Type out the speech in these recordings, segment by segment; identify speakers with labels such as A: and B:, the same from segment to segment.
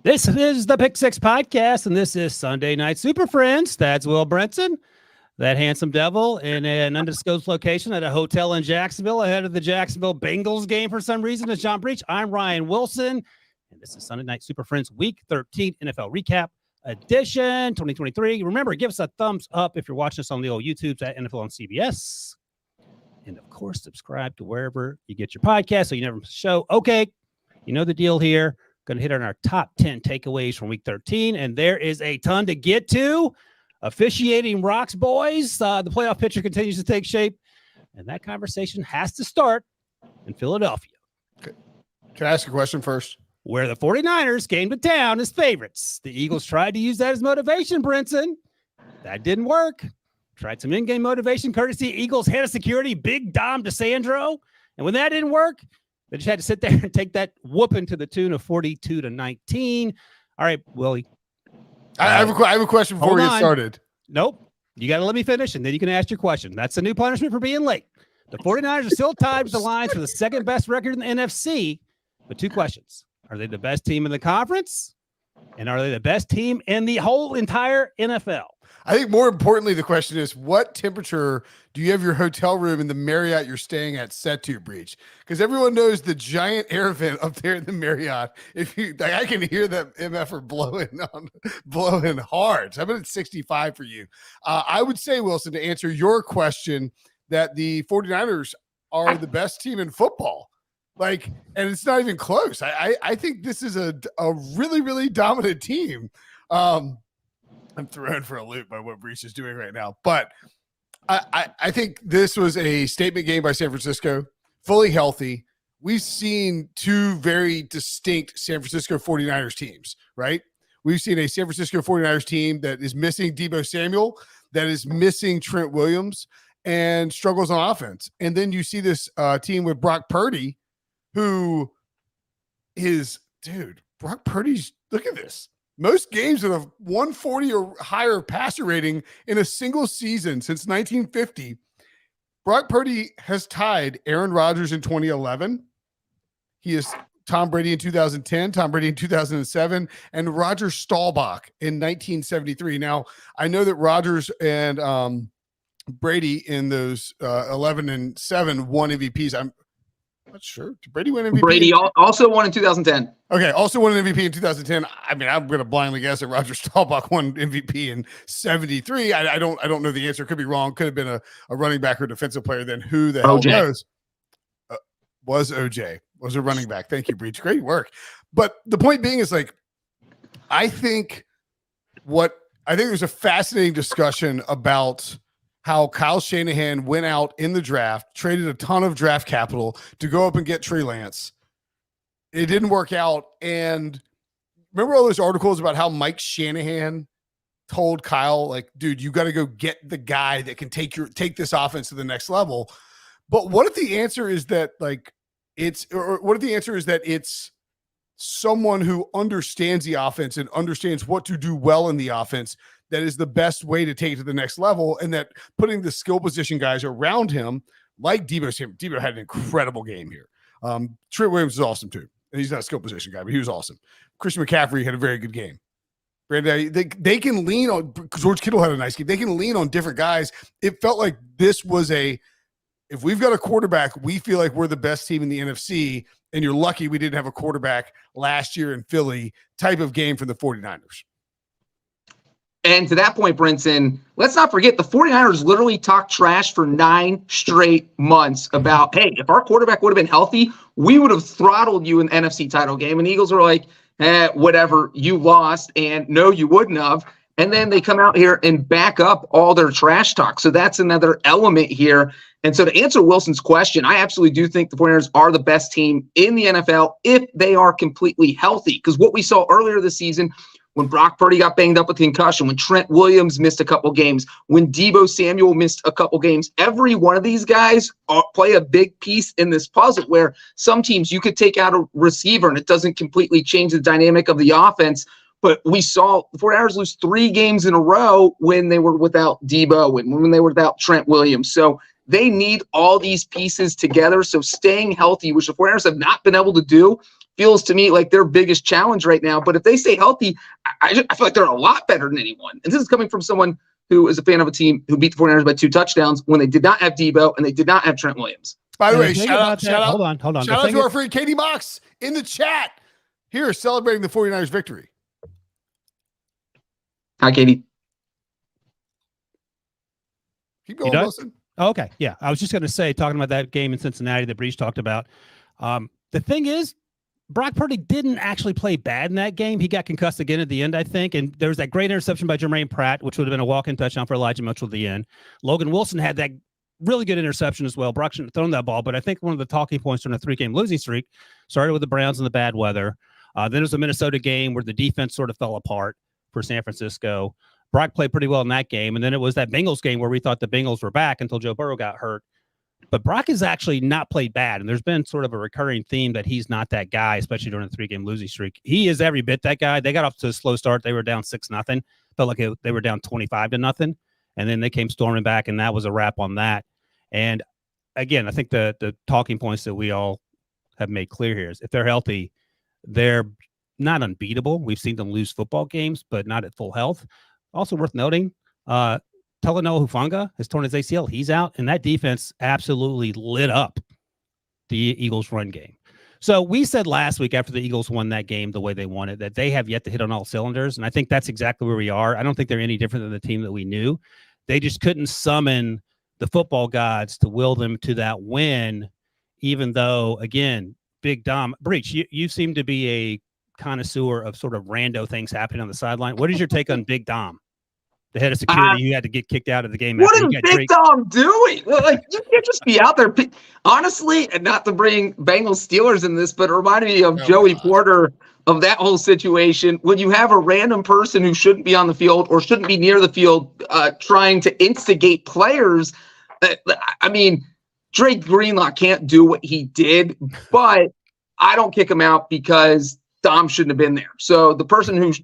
A: This is the Pick Six Podcast, and this is Sunday Night Super Friends. That's Will Brinson, that handsome devil, in an undisclosed location at a hotel in Jacksonville ahead of the Jacksonville Bengals game for some reason. It's John Breech. I'm Ryan Wilson, and this is Sunday Night Super Friends Week 13 NFL Recap Edition 2023. Remember, give us a thumbs up if you're watching us on the old YouTubes at NFL on CBS. And, of course, subscribe to wherever you get your podcast so you never miss a show. Okay, you know the deal here. Going to hit on our top 10 takeaways from Week 13, and there is a ton to get to. Officiating rocks, boys. The playoff picture continues to take shape, and that conversation has to start in Philadelphia.
B: Okay. Can I ask a question first?
A: Where the 49ers came to town as favorites. The Eagles tried to use that as motivation, Brinson. That didn't work. Tried some in-game motivation, courtesy Eagles head of security, Big Dom DeSandro. And when that didn't work, they just had to sit there and take that whooping to the tune of 42-19. All right, Willie.
B: I have a question before we get started.
A: Nope. You got to let me finish, and then you can ask your question. That's the new punishment for being late. The 49ers are still tied with the Lions for the second best record in the NFC. But two questions. Are they the best team in the conference? And are they the best team in the whole entire NFL?
B: I think more importantly, the question is, what temperature do you have your hotel room in the Marriott you're staying at set to, Breech? Because everyone knows the giant air vent up there in the Marriott. If you, like, I can hear that MFer blowing hard. So I bet it's 65 for you. I would say, Wilson, to answer your question, that the 49ers are the best team in football. Like, and it's not even close. I think this is a really, really dominant team. I'm thrown for a loop by what Breech is doing right now. But I think this was a statement game by San Francisco, fully healthy. We've seen two very distinct San Francisco 49ers teams, right? We've seen a San Francisco 49ers team that is missing Deebo Samuel, that is missing Trent Williams, and struggles on offense. And then you see this team with Brock Purdy, who is, dude, Brock Purdy's, look at this. Most games with a 140 or higher passer rating in a single season since 1950. Brock Purdy has tied Aaron Rodgers in 2011. He is Tom Brady in 2010, Tom Brady in 2007, and Roger Staubach in 1973. Now, I know that Rodgers and Brady in those 11 and 7 won MVPs. I'm not sure. Did Brady win MVP?
C: Brady also won in 2010.
B: Okay, also won an MVP in 2010. I mean, I'm going to blindly guess that Roger Staubach won MVP in 73. I don't know the answer. Could be wrong. Could have been a running back or defensive player. Then who the hell knows? Was OJ. Was a running back. Thank you, Breech. Great work. But the point being is, like, I think there's a fascinating discussion about how Kyle Shanahan went out in the draft, traded a ton of draft capital to go up and get Trey Lance. It didn't work out. And remember all those articles about how Mike Shanahan told Kyle, like, dude, you got to go get the guy that can take this offense to the next level. But what if the answer is that, like, it's someone who understands the offense and understands what to do well in the offense that is the best way to take it to the next level, and that putting the skill position guys around him, like Deebo had an incredible game here. Trent Williams is awesome too. And he's not a skill position guy, but he was awesome. Christian McCaffrey had a very good game. Brandon, they can lean on – George Kittle had a nice game. They can lean on different guys. It felt like this was if we've got a quarterback, we feel like we're the best team in the NFC, and you're lucky we didn't have a quarterback last year in Philly type of game for the 49ers.
C: And to that point, Brinson, let's not forget the 49ers literally talked trash for 9 straight months about, hey, if our quarterback would have been healthy, we would have throttled you in the NFC title game. And the Eagles were like, whatever, you lost. And no, you wouldn't have. And then they come out here and back up all their trash talk. So that's another element here. And so to answer Wilson's question, I absolutely do think the 49ers are the best team in the NFL if they are completely healthy. Because what we saw earlier this season, when Brock Purdy got banged up with concussion, when Trent Williams missed a couple games, when Deebo Samuel missed a couple games, every one of these guys play a big piece in this puzzle where some teams you could take out a receiver and it doesn't completely change the dynamic of the offense. But we saw the 49ers lose 3 games in a row when they were without Deebo and when they were without Trent Williams. So they need all these pieces together. So staying healthy, which the 49ers have not been able to do, feels to me like their biggest challenge right now. But if they stay healthy, I feel like they're a lot better than anyone. And this is coming from someone who is a fan of a team who beat the 49ers by 2 touchdowns when they did not have Debo and they did not have Trent Williams.
B: By the way, shout out.
A: Hold on.
B: Shout out to our friend Katie Mox in the chat here celebrating the 49ers victory.
C: Hi, Katie.
B: Keep going, Wilson.
A: Oh, okay. Yeah. I was just going to say, talking about that game in Cincinnati that Breech talked about. The thing is, Brock Purdy didn't actually play bad in that game. He got concussed again at the end, I think. And there was that great interception by Jermaine Pratt, which would have been a walk-in touchdown for Elijah Mitchell at the end. Logan Wilson had that really good interception as well. Brock shouldn't have thrown that ball, but I think one of the talking points during a 3-game losing streak started with the Browns and the bad weather. Then it was a Minnesota game where the defense sort of fell apart for San Francisco. Brock played pretty well in that game. And then it was that Bengals game where we thought the Bengals were back until Joe Burrow got hurt. But Brock has actually not played bad. And there's been sort of a recurring theme that he's not that guy, especially during a 3-game losing streak. He is every bit that guy. They got off to a slow start. They were down 6-0. Felt like they were down 25-0. And then they came storming back, and that was a wrap on that. And again, I think the talking points that we all have made clear here is if they're healthy, they're not unbeatable. We've seen them lose football games, but not at full health. Also worth noting, Talanoa Hufanga has torn his ACL. He's out, and that defense absolutely lit up the Eagles' run game. So we said last week after the Eagles won that game the way they won it, that they have yet to hit on all cylinders, and I think that's exactly where we are. I don't think they're any different than the team that we knew. They just couldn't summon the football gods to will them to that win, even though, again, Big Dom. Breech, you seem to be a connoisseur of sort of rando things happening on the sideline. What is your take on Big Dom? The head of security, you had to get kicked out of the game.
C: What is Big Dom doing? Like, you can't just be out there. Honestly, and not to bring Bengals Steelers in this, but it reminded me of Joey Porter of that whole situation. When you have a random person who shouldn't be on the field or shouldn't be near the field trying to instigate players. I mean, Drake Greenlaw can't do what he did, but I don't kick him out because Dom shouldn't have been there. So the person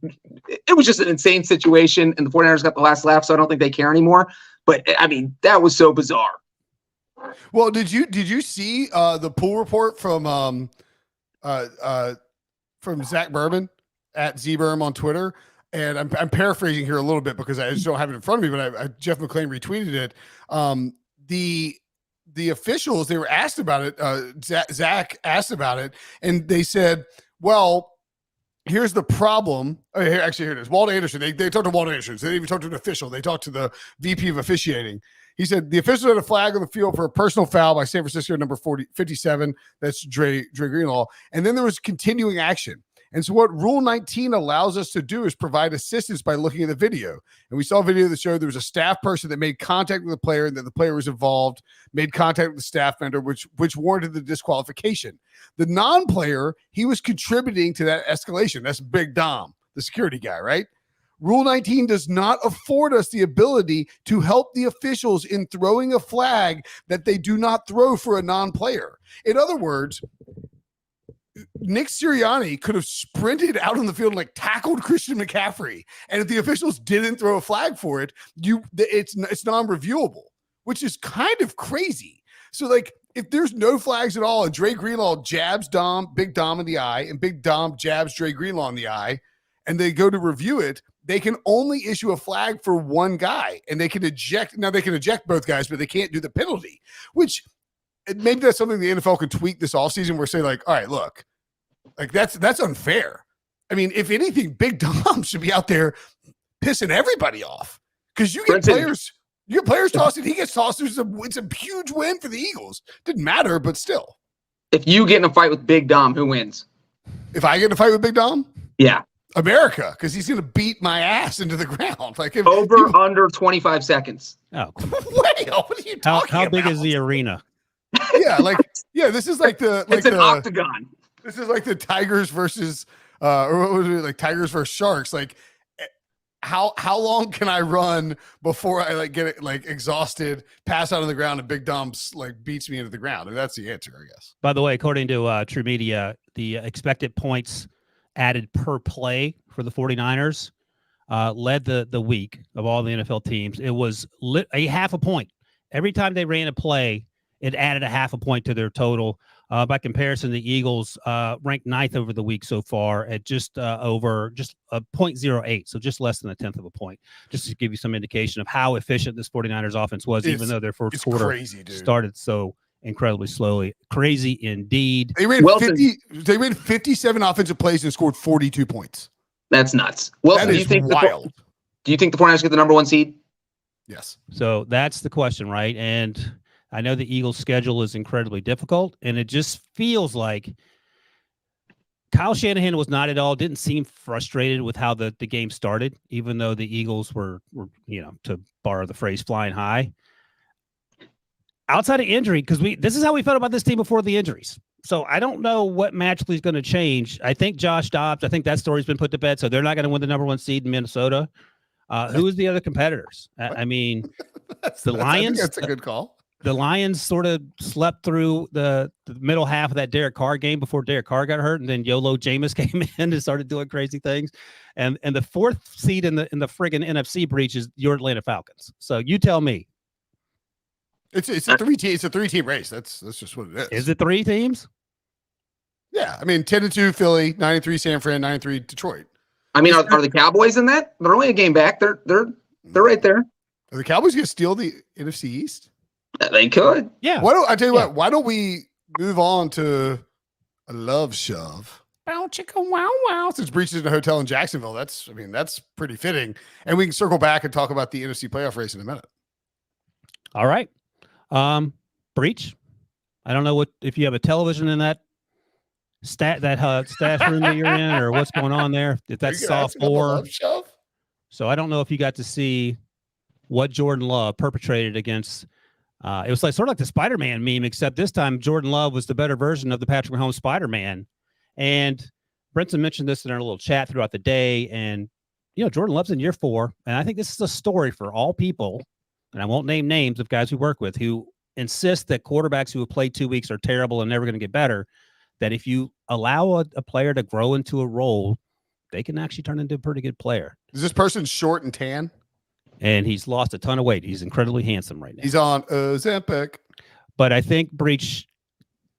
C: it was just an insane situation, and the 49ers got the last laugh, so I don't think they care anymore. But, I mean, that was so bizarre.
B: Well, did you see the pool report from Zach Berman at ZBerm on Twitter? And I'm paraphrasing here a little bit because I just don't have it in front of me, but Jeff McClain retweeted it. The officials, they were asked about it. Zach asked about it, and they said, well, here's the problem. Oh, here it is. Walt Anderson. They talked to Walt Anderson. They didn't even talk to an official. They talked to the VP of officiating. He said the official had a flag on the field for a personal foul by San Francisco number 57. That's Dre Greenlaw. And then there was continuing action. And so what Rule 19 allows us to do is provide assistance by looking at the video. And we saw a video that showed there was a staff person that made contact with the player and that the player was involved, made contact with the staff member, which warranted the disqualification. The non-player, he was contributing to that escalation. That's Big Dom, the security guy, right? Rule 19 does not afford us the ability to help the officials in throwing a flag that they do not throw for a non-player. In other words, Nick Sirianni could have sprinted out on the field and like tackled Christian McCaffrey. And if the officials didn't throw a flag for it, it's non-reviewable, which is kind of crazy. So like if there's no flags at all and Dre Greenlaw jabs Big Dom in the eye and Big Dom jabs Dre Greenlaw in the eye and they go to review it, they can only issue a flag for one guy and they can eject. Now they can eject both guys, but they can't do the penalty, which maybe that's something the NFL could tweak this offseason where say like, all right, look, like that's unfair. I mean, if anything, Big Dom should be out there pissing everybody off because you get players tossed and he gets tossed. It's a huge win for the Eagles. Didn't matter, but still. If
C: you get in a fight with Big Dom, who wins?
B: If I get in a fight with Big Dom?
C: Yeah.
B: America, because he's going to beat my ass into the ground. Like
C: under 25 seconds.
A: Oh,
B: wait, what are you talking about?
A: How big is the arena?
B: This is like
C: it's an octagon.
B: This is like the Tigers versus or what was it, like Tigers versus Sharks. Like how long can I run before I like get it like exhausted, pass out on the ground, and Big Dom like beats me into the ground? And that's the answer, I guess.
A: By the way, according to True Media, the expected points added per play for the 49ers led the week of all the NFL teams. It was a half a point. Every time they ran a play, it added a half a point to their total. By comparison, the Eagles ranked 9th over the week so far at just over just a 0.08, so just less than a tenth of a point, just to give you some indication of how efficient this 49ers offense was, even though their first quarter
B: crazy,
A: started so incredibly slowly. Crazy indeed.
B: They ran 57 offensive plays and scored 42 points.
C: That's nuts. Wilson,
B: that is wild.
C: Do you think the 49ers get the number 1 seed?
B: Yes.
A: So that's the question, right? And I know the Eagles' schedule is incredibly difficult, and it just feels like Kyle Shanahan was not at all, didn't seem frustrated with how the game started, even though the Eagles were, to borrow the phrase, flying high. Outside of injury, because this is how we felt about this team before the injuries. So I don't know what magically is going to change. I think Josh Dobbs, I think that story's been put to bed, so they're not going to win the number 1 seed in Minnesota. Who is the other competitors? I mean, the Lions.
B: That's a good call.
A: The Lions sort of slept through the middle half of that Derek Carr game before Derek Carr got hurt, and then YOLO Jameis came in and started doing crazy things. And the 4th seed in the friggin' NFC breach is your Atlanta Falcons. So you tell me.
B: It's a 3-team race. That's just what it is.
A: Is it 3 teams?
B: Yeah, I mean 10-2 Philly, 9-3 San Fran, 9-3 Detroit.
C: I mean, are the Cowboys in that? They're only a game back. They're right there.
B: Are the Cowboys going to steal the NFC East?
C: They could.
A: Yeah.
B: I tell you what, why don't we move on to a love shove? Bow chicka wow wow. Since Breech is in a hotel in Jacksonville, that's pretty fitting. And we can circle back and talk about the NFC playoff race in a minute.
A: All right. Breech. I don't know if you have a television in that staff room that you're in, or what's going on there. If that's soft floor. So I don't know if you got to see what Jordan Love perpetrated against. It was sort of like the Spider-Man meme, except this time Jordan Love was the better version of the Patrick Mahomes Spider-Man. And Brinson mentioned this in our little chat throughout the day. And, Jordan Love's in year 4. And I think this is a story for all people, and I won't name names of guys we work with, who insist that quarterbacks who have played 2 weeks are terrible and never going to get better, that if you allow a player to grow into a role, they can actually turn into a pretty good player.
B: Is this person short and tan?
A: And he's lost a ton of weight. He's incredibly handsome right now.
B: He's on Ozempic.
A: But I think, Breech,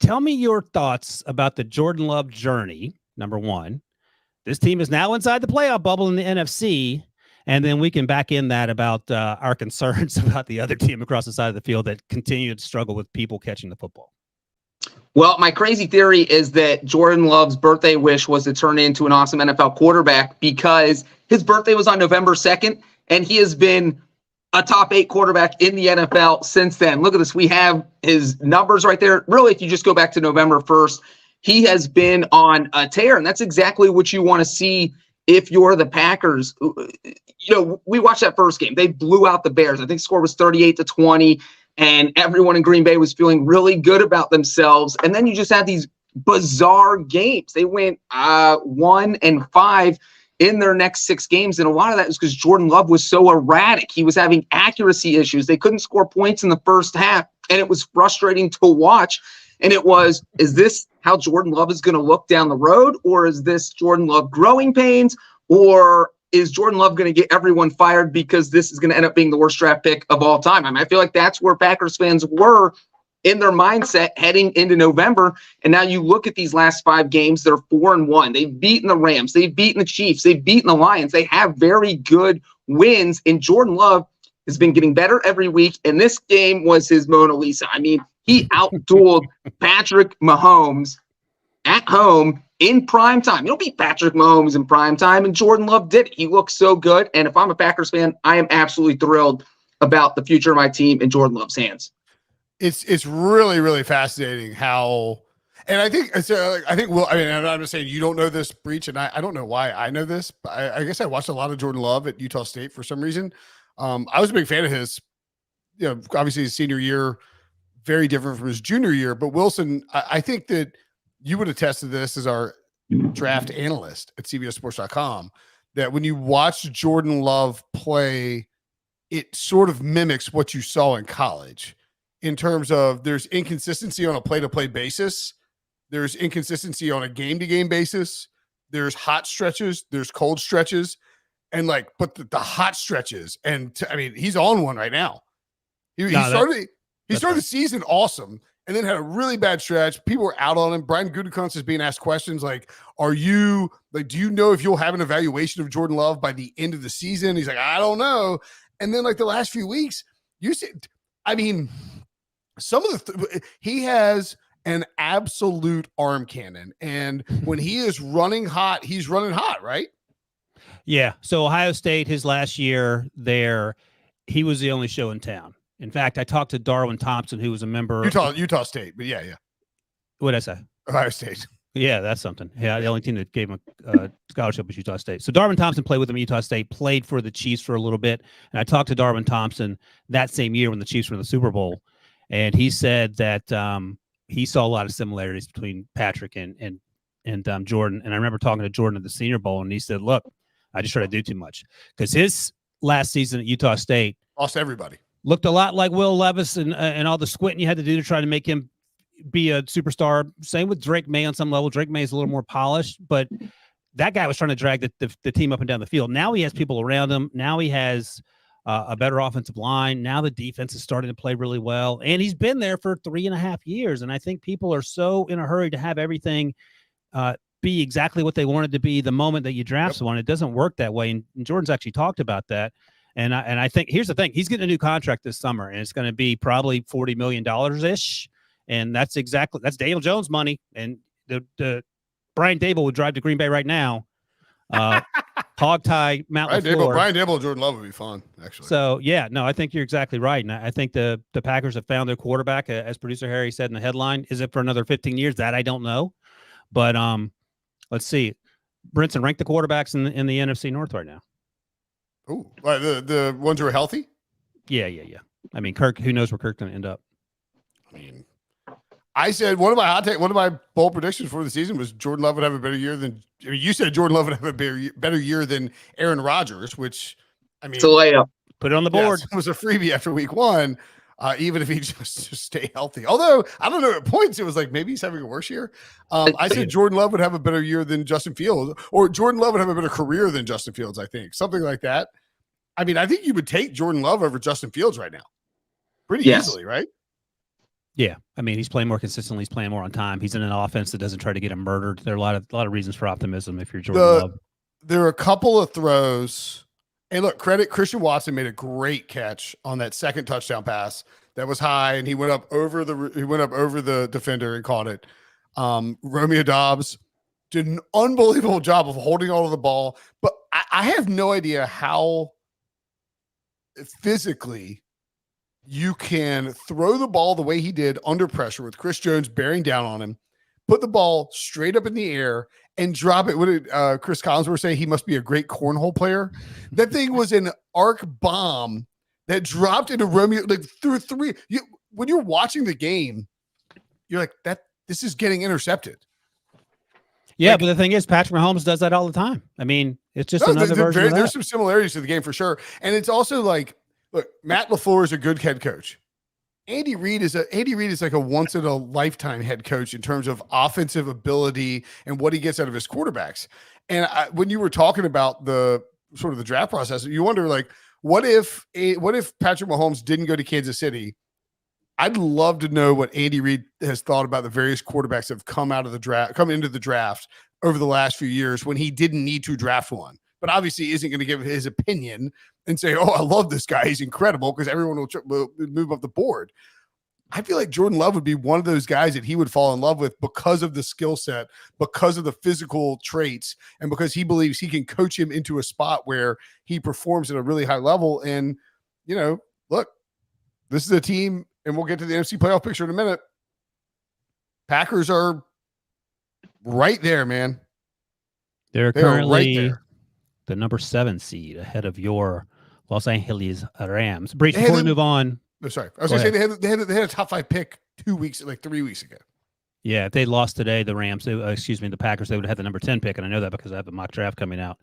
A: tell me your thoughts about the Jordan Love journey, number 1. This team is now inside the playoff bubble in the NFC, and then we can back in that about our concerns about the other team across the side of the field that continue to struggle with people catching the football.
C: Well, my crazy theory is that Jordan Love's birthday wish was to turn into an awesome NFL quarterback, because his birthday was on November 2nd. And he has been a top 8 quarterback in the NFL since then. Look at this. We have his numbers right there. Really, if you just go back to November 1st, he has been on a tear. And that's exactly what you want to see if you're the Packers. We watched that first game. They blew out the Bears. I think the score was 38-20. And everyone in Green Bay was feeling really good about themselves. And then you just had these bizarre games. They went 1-5. In their next 6 games. And a lot of that is because Jordan Love was so erratic. He was having accuracy issues. They couldn't score points in the first half, and it was frustrating to watch. And is this how Jordan Love is going to look down the road? Or is this Jordan Love growing pains? Or is Jordan Love going to get everyone fired because this is going to end up being the worst draft pick of all time? I feel like that's where Packers fans were in their mindset heading into November. And now you look at these last 5 games, they're 4-1. They've beaten the Rams. They've beaten the Chiefs. They've beaten the Lions. They have very good wins. And Jordan Love has been getting better every week. And this game was his Mona Lisa. He outdueled Patrick Mahomes at home in prime time. You don't beat Patrick Mahomes in prime time. And Jordan Love did it. He looks so good. And if I'm a Packers fan, I am absolutely thrilled about the future of my team in Jordan Love's hands.
B: It's really, really fascinating how, and I think I'm just saying you don't know this, Breech, and I don't know why I know this, but I guess I watched a lot of Jordan Love at Utah State for some reason. I was a big fan of his, obviously his senior year, very different from his junior year, but Wilson, I think that you would attest to this as our draft analyst at CBSSports.com, that when you watch Jordan Love play, it sort of mimics what you saw in college. In terms of there's inconsistency on a play-to-play basis. There's inconsistency on a game-to-game basis. There's hot stretches. There's cold stretches. And but the hot stretches. And he's on one right now. He started the season awesome. and then had a really bad stretch. People were out on him. Brian Gutekunst is being asked questions like, do you know if you'll have an evaluation of Jordan Love by the end of the season? He's like, I don't know. And then like the last few weeks, some of he has an absolute arm cannon. And when he is running hot, he's running hot, right?
A: Yeah. So Ohio State, his last year there, he was the only show in town. In fact, I talked to Darwin Thompson, who was a member
B: Utah State, but yeah.
A: What did I say?
B: Ohio State.
A: Yeah, that's something. Yeah, the only team that gave him a scholarship was Utah State. So Darwin Thompson played with him at Utah State, played for the Chiefs for a little bit. And I talked to Darwin Thompson that same year when the Chiefs were in the Super Bowl. And he said that he saw a lot of similarities between Patrick and Jordan. And I remember talking to Jordan at the Senior Bowl, and he said, look, I just try to do too much. Because his last season at Utah State
B: lost everybody. Looked
A: a lot like Will Levis and all the squinting you had to do to try to make him be a superstar. Same with Drake May on some level. Drake May is a little more polished, but that guy was trying to drag the team up and down the field. Now he has people around him. Now he has a better offensive line. Now the defense is starting to play really well, and he's been there for 3.5 years. And I think people are so in a hurry to have everything be exactly what they wanted to be the moment that you draft someone. It doesn't work that way. And Jordan's actually talked about that. And I think here's the thing: he's getting a new contract this summer, and it's going to be probably $40 million ish. And that's Daniel Jones money. And the Brian Dable would drive to Green Bay right now. Hog tie Mount LaFleur.
B: Brian Dable and Jordan Love would be fun, actually.
A: So yeah, no, I think you're exactly right. And I think the Packers have found their quarterback, as producer Harry said in the headline. Is it for another 15 years? That I don't know. But let's see. Brinson, rank the quarterbacks in the NFC North right now.
B: Oh, the ones who are healthy?
A: Yeah. I mean, Kirk, who knows where Kirk's going to end up?
B: I mean, I said one of my bold predictions for the season was Jordan Love would have a better year than you said. Jordan Love would have a better year than Aaron Rodgers, which I mean,
C: it's a layup.
A: Put it on the board.
B: Yes, it was a freebie after week one. Even if he just stay healthy. Although I don't know, at points it was like maybe he's having a worse year. I said Jordan Love would have a better year than Justin Fields, or Jordan Love would have a better career than Justin Fields. I think something like that. I mean, I think you would take Jordan Love over Justin Fields right now, pretty easily, right?
A: Yeah, I mean, he's playing more consistently. He's playing more on time. He's in an offense that doesn't try to get him murdered. There are a lot of reasons for optimism if you're Jordan Love.
B: There are a couple of throws. Hey, look, credit Christian Watson made a great catch on that second touchdown pass that was high, and he went up over the defender and caught it. Romeo Doubs did an unbelievable job of holding all of the ball, but I have no idea how physically you can throw the ball the way he did under pressure with Chris Jones bearing down on him, put the ball straight up in the air and drop it. What did Chris Collinsworth say? He must be a great cornhole player. That thing was an arc bomb that dropped into Romeo, like through three. When you're watching the game, you're like, this is getting intercepted.
A: Yeah, but the thing is, Patrick Mahomes does that all the time. I mean, it's just another version of that.
B: There's some similarities to the game for sure. And it's also like, look, Matt LaFleur is a good head coach. Andy Reid is like a once in a lifetime head coach in terms of offensive ability and what he gets out of his quarterbacks. And when you were talking about the sort of the draft process, you wonder like, what if Patrick Mahomes didn't go to Kansas City? I'd love to know what Andy Reid has thought about the various quarterbacks that have come into the draft over the last few years when he didn't need to draft one, but obviously he isn't going to give his opinion and say, oh, I love this guy, he's incredible, because everyone will move up the board. I feel like Jordan Love would be one of those guys that he would fall in love with because of the skill set, because of the physical traits, and because he believes he can coach him into a spot where he performs at a really high level. And, look, this is a team, and we'll get to the NFC playoff picture in a minute. Packers are right there, man.
A: They're currently the number 7 seed ahead of your Los Angeles Rams. Breech, before we move on.
B: Sorry. I was going to say they had a top 5 pick 3 weeks ago.
A: Yeah, if they lost today, the Rams, the Packers, they would have had the number 10 pick. And I know that because I have a mock draft coming out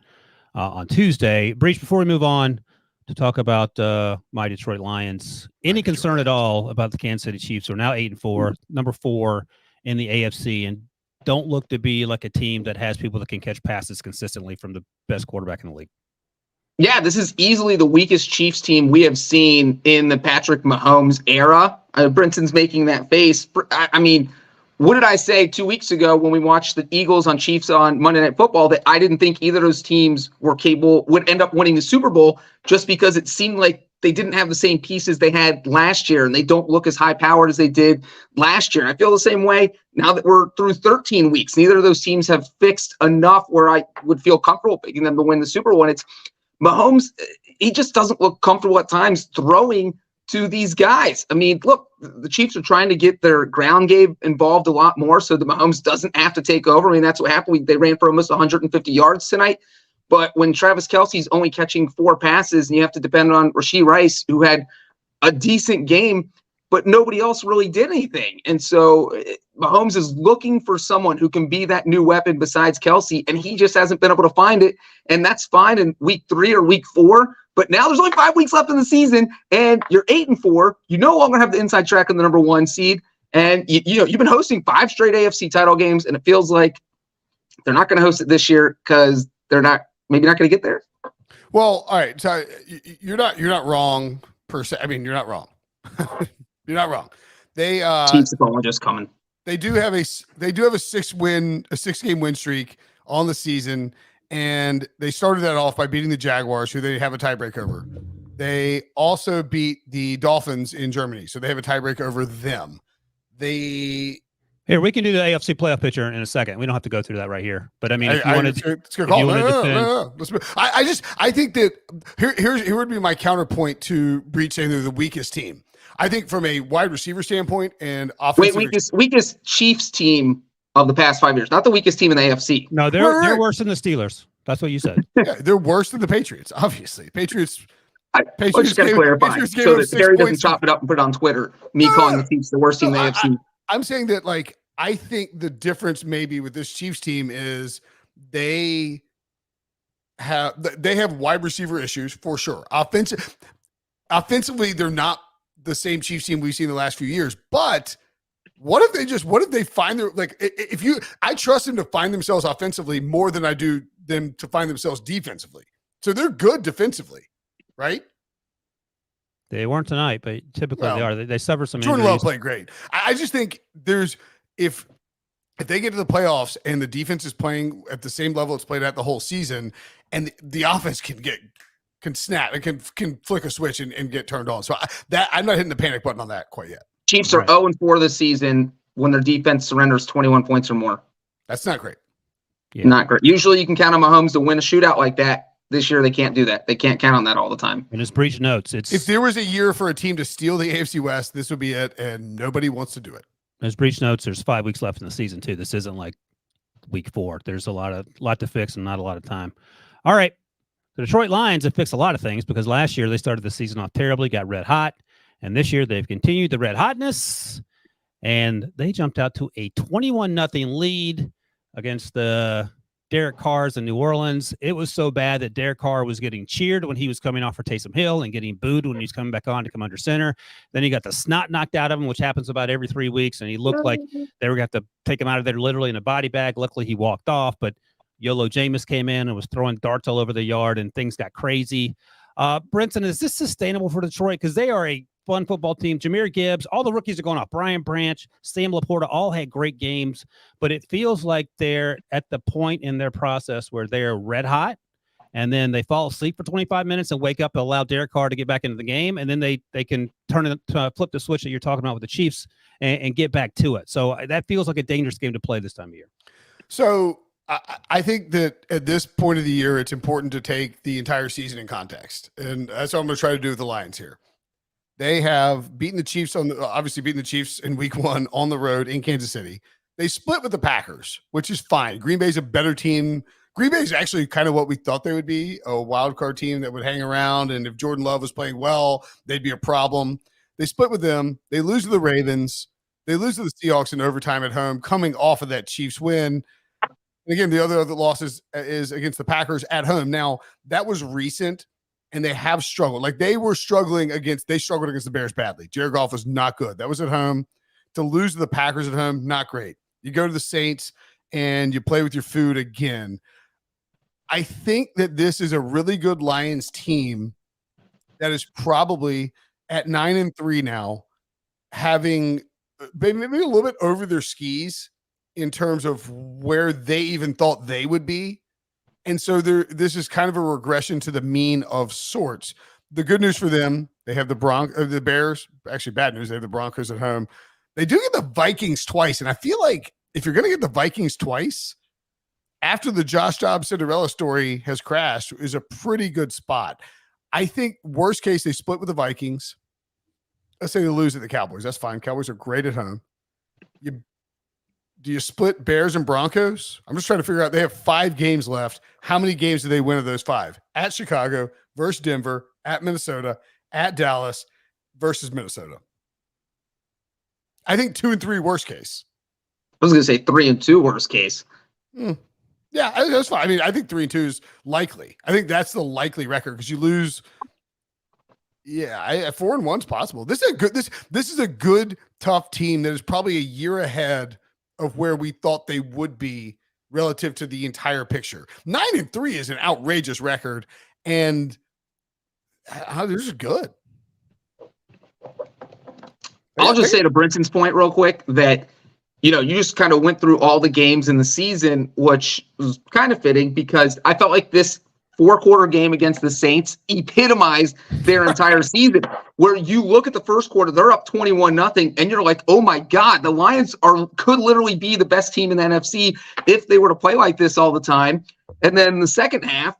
A: on Tuesday. Breech, before we move on to talk about my Detroit Lions, any concern at all about the Kansas City Chiefs, who are now 8-4, number 4 in the AFC, and don't look to be like a team that has people that can catch passes consistently from the best quarterback in the league?
C: Yeah, this is easily the weakest Chiefs team we have seen in the Patrick Mahomes era. Brinson's making that face. I mean, what did I say 2 weeks ago when we watched the Eagles on Chiefs on Monday Night Football that I didn't think either of those teams would end up winning the Super Bowl just because it seemed like they didn't have the same pieces they had last year and they don't look as high powered as they did last year. And I feel the same way now that we're through 13 weeks. Neither of those teams have fixed enough where I would feel comfortable picking them to win the Super Bowl. And it's Mahomes, he just doesn't look comfortable at times throwing to these guys. I mean, look, the Chiefs are trying to get their ground game involved a lot more so that Mahomes doesn't have to take over. I mean, that's what happened. They ran for almost 150 yards tonight. But when Travis Kelce's only catching 4 passes and you have to depend on Rashee Rice, who had a decent game, but nobody else really did anything. And so Mahomes is looking for someone who can be that new weapon besides Kelce, and he just hasn't been able to find it. And that's fine in week 3 or week 4. But now there's only 5 weeks left in the season, and you're 8-4. You no longer have the inside track on the number 1 seed. And you've been hosting 5 straight AFC title games, and it feels like they're not going to host it this year because they're maybe not going to get there.
B: Well, all right. So you're not wrong per se. I mean, you're not wrong. You're not wrong. They
C: Chiefs are just coming.
B: They do have a 6-game win streak on the season, and they started that off by beating the Jaguars, who they have a tiebreak over. They also beat the Dolphins in Germany, so they have a tiebreak over them. Here,
A: we can do the AFC playoff picture in a second. We don't have to go through that right here. But I mean, if you wanted to,
B: I think that here would be my counterpoint to Breech saying they're the weakest team. I think from a wide receiver standpoint and offensive,
C: weakest Chiefs team of the past 5 years, not the weakest team in the AFC.
A: No, they're worse than the Steelers. That's what you said.
B: Yeah, they're worse than the Patriots. Obviously, Patriots
C: just got to clarify so that Barry doesn't chop it up and put it on Twitter. Calling the Chiefs the worst team in the AFC.
B: I'm saying that, like, I think the difference maybe with this Chiefs team is they have wide receiver issues for sure. Offensively, they're not the same Chiefs team we've seen the last few years. But what if they find their, like, I trust them to find themselves offensively more than I do them to find themselves defensively. So they're good defensively, right?
A: They weren't tonight, but typically they are. They suffer some
B: Jordan
A: injuries.
B: Love played great. I just think if they get to the playoffs and the defense is playing at the same level it's played at the whole season, and the offense can snap and can flick a switch and get turned on. So I'm not hitting the panic button on that quite yet.
C: Chiefs are 0-4 this season when their defense surrenders 21 points or more.
B: That's not great.
A: Yeah.
C: Not great. Usually you can count on Mahomes to win a shootout like that. This year they can't do that. They can't count on that all the time.
A: And as Breech notes,
B: if there was a year for a team to steal the AFC West, this would be it, and nobody wants to do it.
A: As Breech notes, there's 5 weeks left in the season too. This isn't like week 4. There's a lot to fix and not a lot of time. All right. The Detroit Lions have fixed a lot of things because last year they started the season off terribly, got red hot. And this year they've continued the red hotness, and they jumped out to a 21-0 lead against the Derek Carr's in New Orleans. It was so bad that Derek Carr was getting cheered when he was coming off for Taysom Hill and getting booed when he's coming back on to come under center. Then he got the snot knocked out of him, which happens about every 3 weeks, and he looked like they were going to have to take him out of there literally in a body bag. Luckily, he walked off, but Yolo Jameis came in and was throwing darts all over the yard, and things got crazy. Brinson, is this sustainable for Detroit? Because they are a fun football team. Jahmyr Gibbs, all the rookies are going off. Brian Branch, Sam Laporta, all had great games, but it feels like they're at the point in their process where they're red hot, and then they fall asleep for 25 minutes and wake up and allow Derek Carr to get back into the game, and then they can flip the switch that you're talking about with the Chiefs and get back to it. So that feels like a dangerous game to play this time of year.
B: So I think that at this point of the year, it's important to take the entire season in context, and that's what I'm going to try to do with the Lions here. They have beaten the Chiefs obviously beaten the Chiefs in week 1 on the road in Kansas City. They split with the Packers, which is fine. Green Bay's a better team. Green Bay is actually kind of what we thought they would be, a wild card team that would hang around. And if Jordan Love was playing well, they'd be a problem. They split with them. They lose to the Ravens. They lose to the Seahawks in overtime at home, coming off of that Chiefs win. And again, the other losses is against the Packers at home. Now, that was recent. And they have struggled. Like they struggled against the Bears badly. Jared Goff was not good. That was at home. To lose to the Packers at home, not great. You go to the Saints and you play with your food again. I think that this is a really good Lions team that is probably at 9-3 now, having maybe a little bit over their skis in terms of where they even thought they would be. And so this is kind of a regression to the mean of sorts. The good news for them, they have the Bears. Actually, bad news, they have the Broncos at home. They do get the Vikings twice. And I feel like if you're going to get the Vikings twice, after the Josh Dobbs Cinderella story has crashed, is a pretty good spot. I think worst case, they split with the Vikings. Let's say they lose at the Cowboys. That's fine. Cowboys are great at home. Do you split Bears and Broncos? I'm just trying to figure out. They have 5 games left. How many games do they win of those 5? At Chicago versus Denver, at Minnesota, at Dallas versus Minnesota. I think 2 and 3 worst case.
C: I was going to say 3 and 2 worst case.
B: Yeah, that's fine. I mean, I think 3 and 2 is likely. I think that's the likely record because you lose. Yeah, 4 and 1 is possible. This is a good, tough team that is probably a year ahead of where we thought they would be relative to the entire picture. 9 and 3 is an outrageous record, and this is good.
C: I'll just say to Brinson's point real quick that, you just kind of went through all the games in the season, which was kind of fitting because I felt like this 4-quarter game against the Saints epitomized their entire season, where you look at the first quarter, they're up 21-0, and you're like, oh my God, the Lions could literally be the best team in the NFC if they were to play like this all the time. And then the second half,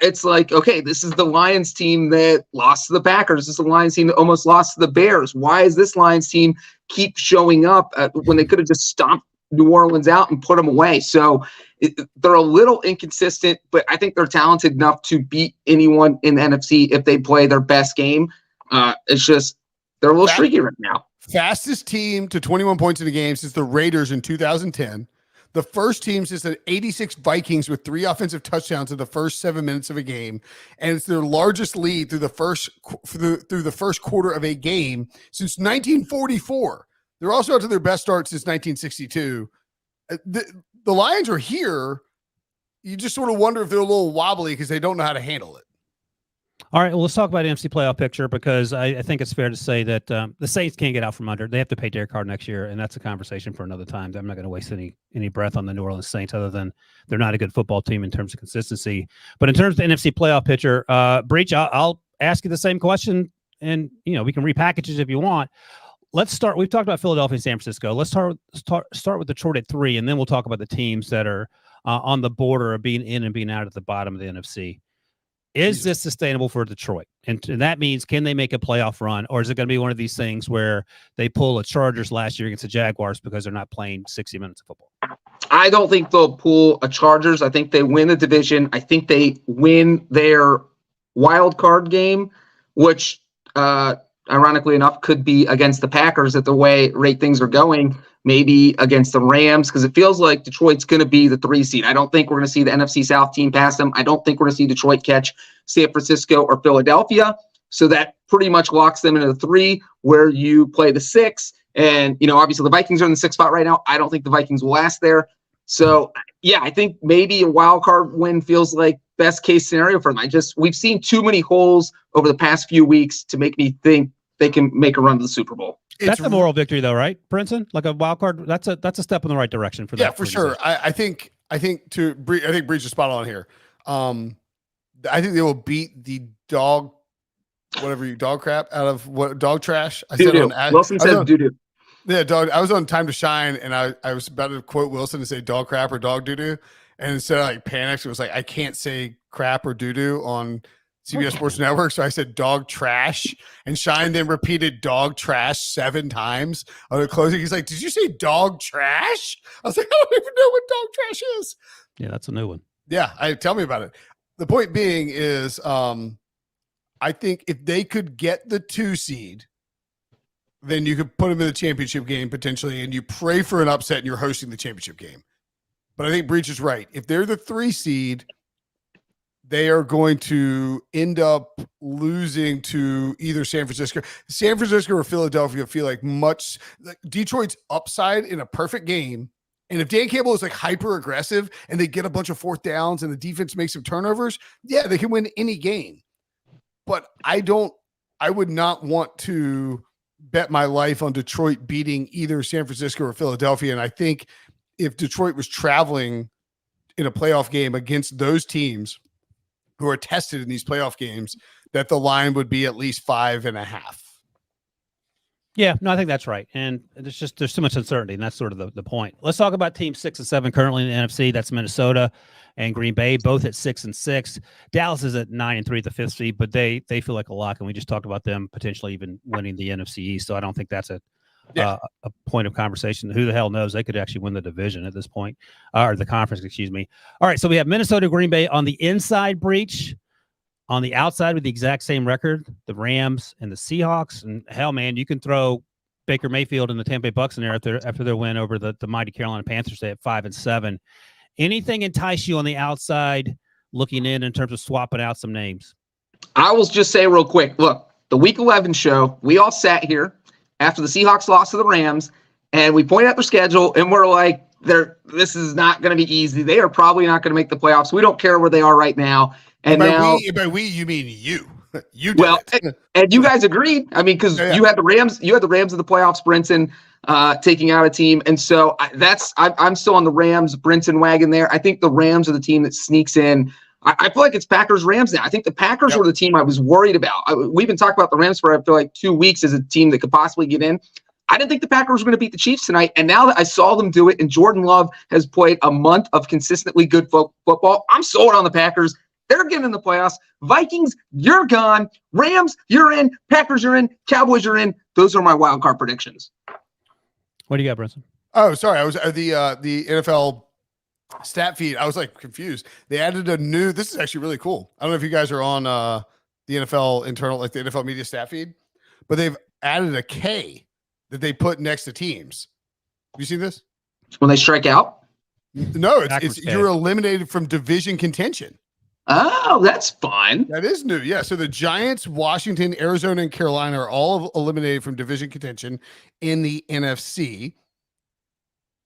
C: it's like, okay, this is the Lions team that lost to the Packers. This is the Lions team that almost lost to the Bears. Why is this Lions team keep showing up when they could have just stomped New Orleans out and put them away? So they're a little inconsistent, but I think they're talented enough to beat anyone in the NFC if they play their best game. It's just they're a little streaky right now.
B: Fastest team to 21 points in a game since the Raiders in 2010. The first team since the 86 Vikings with 3 offensive touchdowns in the first 7 minutes of a game, and it's their largest lead through the first quarter of a game since 1944. They're also out to their best start since 1962. The Lions are here. You just sort of wonder if they're a little wobbly because they don't know how to handle it.
A: All right, well, let's talk about NFC playoff picture because I think it's fair to say that the Saints can't get out from under. They have to pay Derek Carr next year, and that's a conversation for another time. I'm not going to waste any breath on the New Orleans Saints other than they're not a good football team in terms of consistency. But in terms of the NFC playoff picture, Breech, I'll ask you the same question, and we can repackage it if you want. Let's start. We've talked about Philadelphia and San Francisco. Let's start with Detroit at 3, and then we'll talk about the teams that are on the border of being in and being out at the bottom of the NFC. Is this sustainable for Detroit? And that means, can they make a playoff run, or is it going to be one of these things where they pull a Chargers last year against the Jaguars because they're not playing 60 minutes of football?
C: I don't think they'll pull a Chargers. I think they win the division. I think they win their wild card game, which ironically enough could be against the Packers at the way things are going. Maybe against the Rams, because it feels like Detroit's going to be the 3 seed. I don't think we're going to see the NFC South team pass them. I don't think we're going to see Detroit catch San Francisco or Philadelphia. So that pretty much locks them into the 3, where you play the 6. And, obviously the Vikings are in the 6th spot right now. I don't think the Vikings will last there. So, yeah, I think maybe a wild card win feels like best case scenario for them. We've seen too many holes over the past few weeks to make me think they can make a run to the Super Bowl.
A: That's a moral victory, though, right, Brinson? Like a wild card. That's a step in the right direction for that.
B: Yeah, for sure. I think Breech is spot on here. I think they will beat the dog crap out of dog trash. I said
C: Wilson says doo-doo.
B: Yeah, dog. I was on Time to Shine, and I was about to quote Wilson and say dog crap or dog doo-doo, and instead I panicked. It was like I can't say crap or doo-doo on CBS Sports Network. So I said dog trash, and Shine then repeated dog trash 7 times on the closing. He's like, did you say dog trash? I was like, I don't even know what dog trash is.
A: Yeah, that's a new one.
B: Yeah, tell me about it. The point being is I think if they could get the 2 seed, then you could put them in the championship game potentially, and you pray for an upset and you're hosting the championship game. But I think Breech is right. If they're the 3 seed, they are going to end up losing to either San Francisco or Philadelphia. Feel like Detroit's upside in a perfect game And if Dan Campbell is like hyper aggressive and they get a bunch of fourth downs and the defense makes some turnovers, yeah, they can win any game. But I would not want to bet my life on Detroit beating either San Francisco or Philadelphia. And I think if Detroit was traveling in a playoff game against those teams who are tested in these playoff games, that the line would be at least 5.5.
A: Yeah, no, I think that's right. And there's too much uncertainty, and that's sort of the point. Let's talk about teams 6 and 7 currently in the NFC. That's Minnesota and Green Bay, both at 6 and 6. Dallas is at 9 and 3 at the 5th seed, but they feel like a lock, and we just talked about them potentially even winning the NFC East. So I don't think that's a point of conversation. Who the hell knows? They could actually win the division at this point, or the conference, excuse me. All right, so we have Minnesota, Green Bay on the inside, Breech. On the outside with the exact same record, the Rams and the Seahawks. And hell, man, you can throw Baker Mayfield and the Tampa Bay Bucks in there after their win over the mighty Carolina Panthers at 5 and 7. Anything entice you on the outside looking in terms of swapping out some names?
C: I will just say real quick, look, the Week 11 show, we all sat here after the Seahawks lost to the Rams, and we pointed out their schedule, and we're like, this is not going to be easy. They are probably not going to make the playoffs. We don't care where they are right now. And
B: by we, you mean you. You did it.
C: And you guys agreed. I mean, because you had the Rams in the playoffs, Brinson, taking out a team, and so I'm still on the Rams Brinson wagon there. I think the Rams are the team that sneaks in. I feel like it's Packers Rams now. I think the Packers were the team I was worried about. We've been talking about the Rams for I feel like 2 weeks as a team that could possibly get in. I didn't think the Packers were going to beat the Chiefs tonight, and now that I saw them do it, and Jordan Love has played a month of consistently good football, I'm sold on the Packers. They're getting in the playoffs. Vikings, you're gone. Rams, you're in. Packers, you're in. Cowboys, you're in. Those are my wild card predictions.
A: What do you got, Brinson?
B: Oh, sorry. I was the NFL stat feed. I was like confused. They added a new. This is actually really cool. I don't know if you guys are on the NFL internal, like the NFL media stat feed, but they've added a K that they put next to teams. Have you seen this?
C: When they strike out?
B: No, it's you're eliminated from division contention.
C: Oh, that's fun.
B: That is new. Yeah. So the Giants, Washington, Arizona, and Carolina are all eliminated from division contention in the NFC.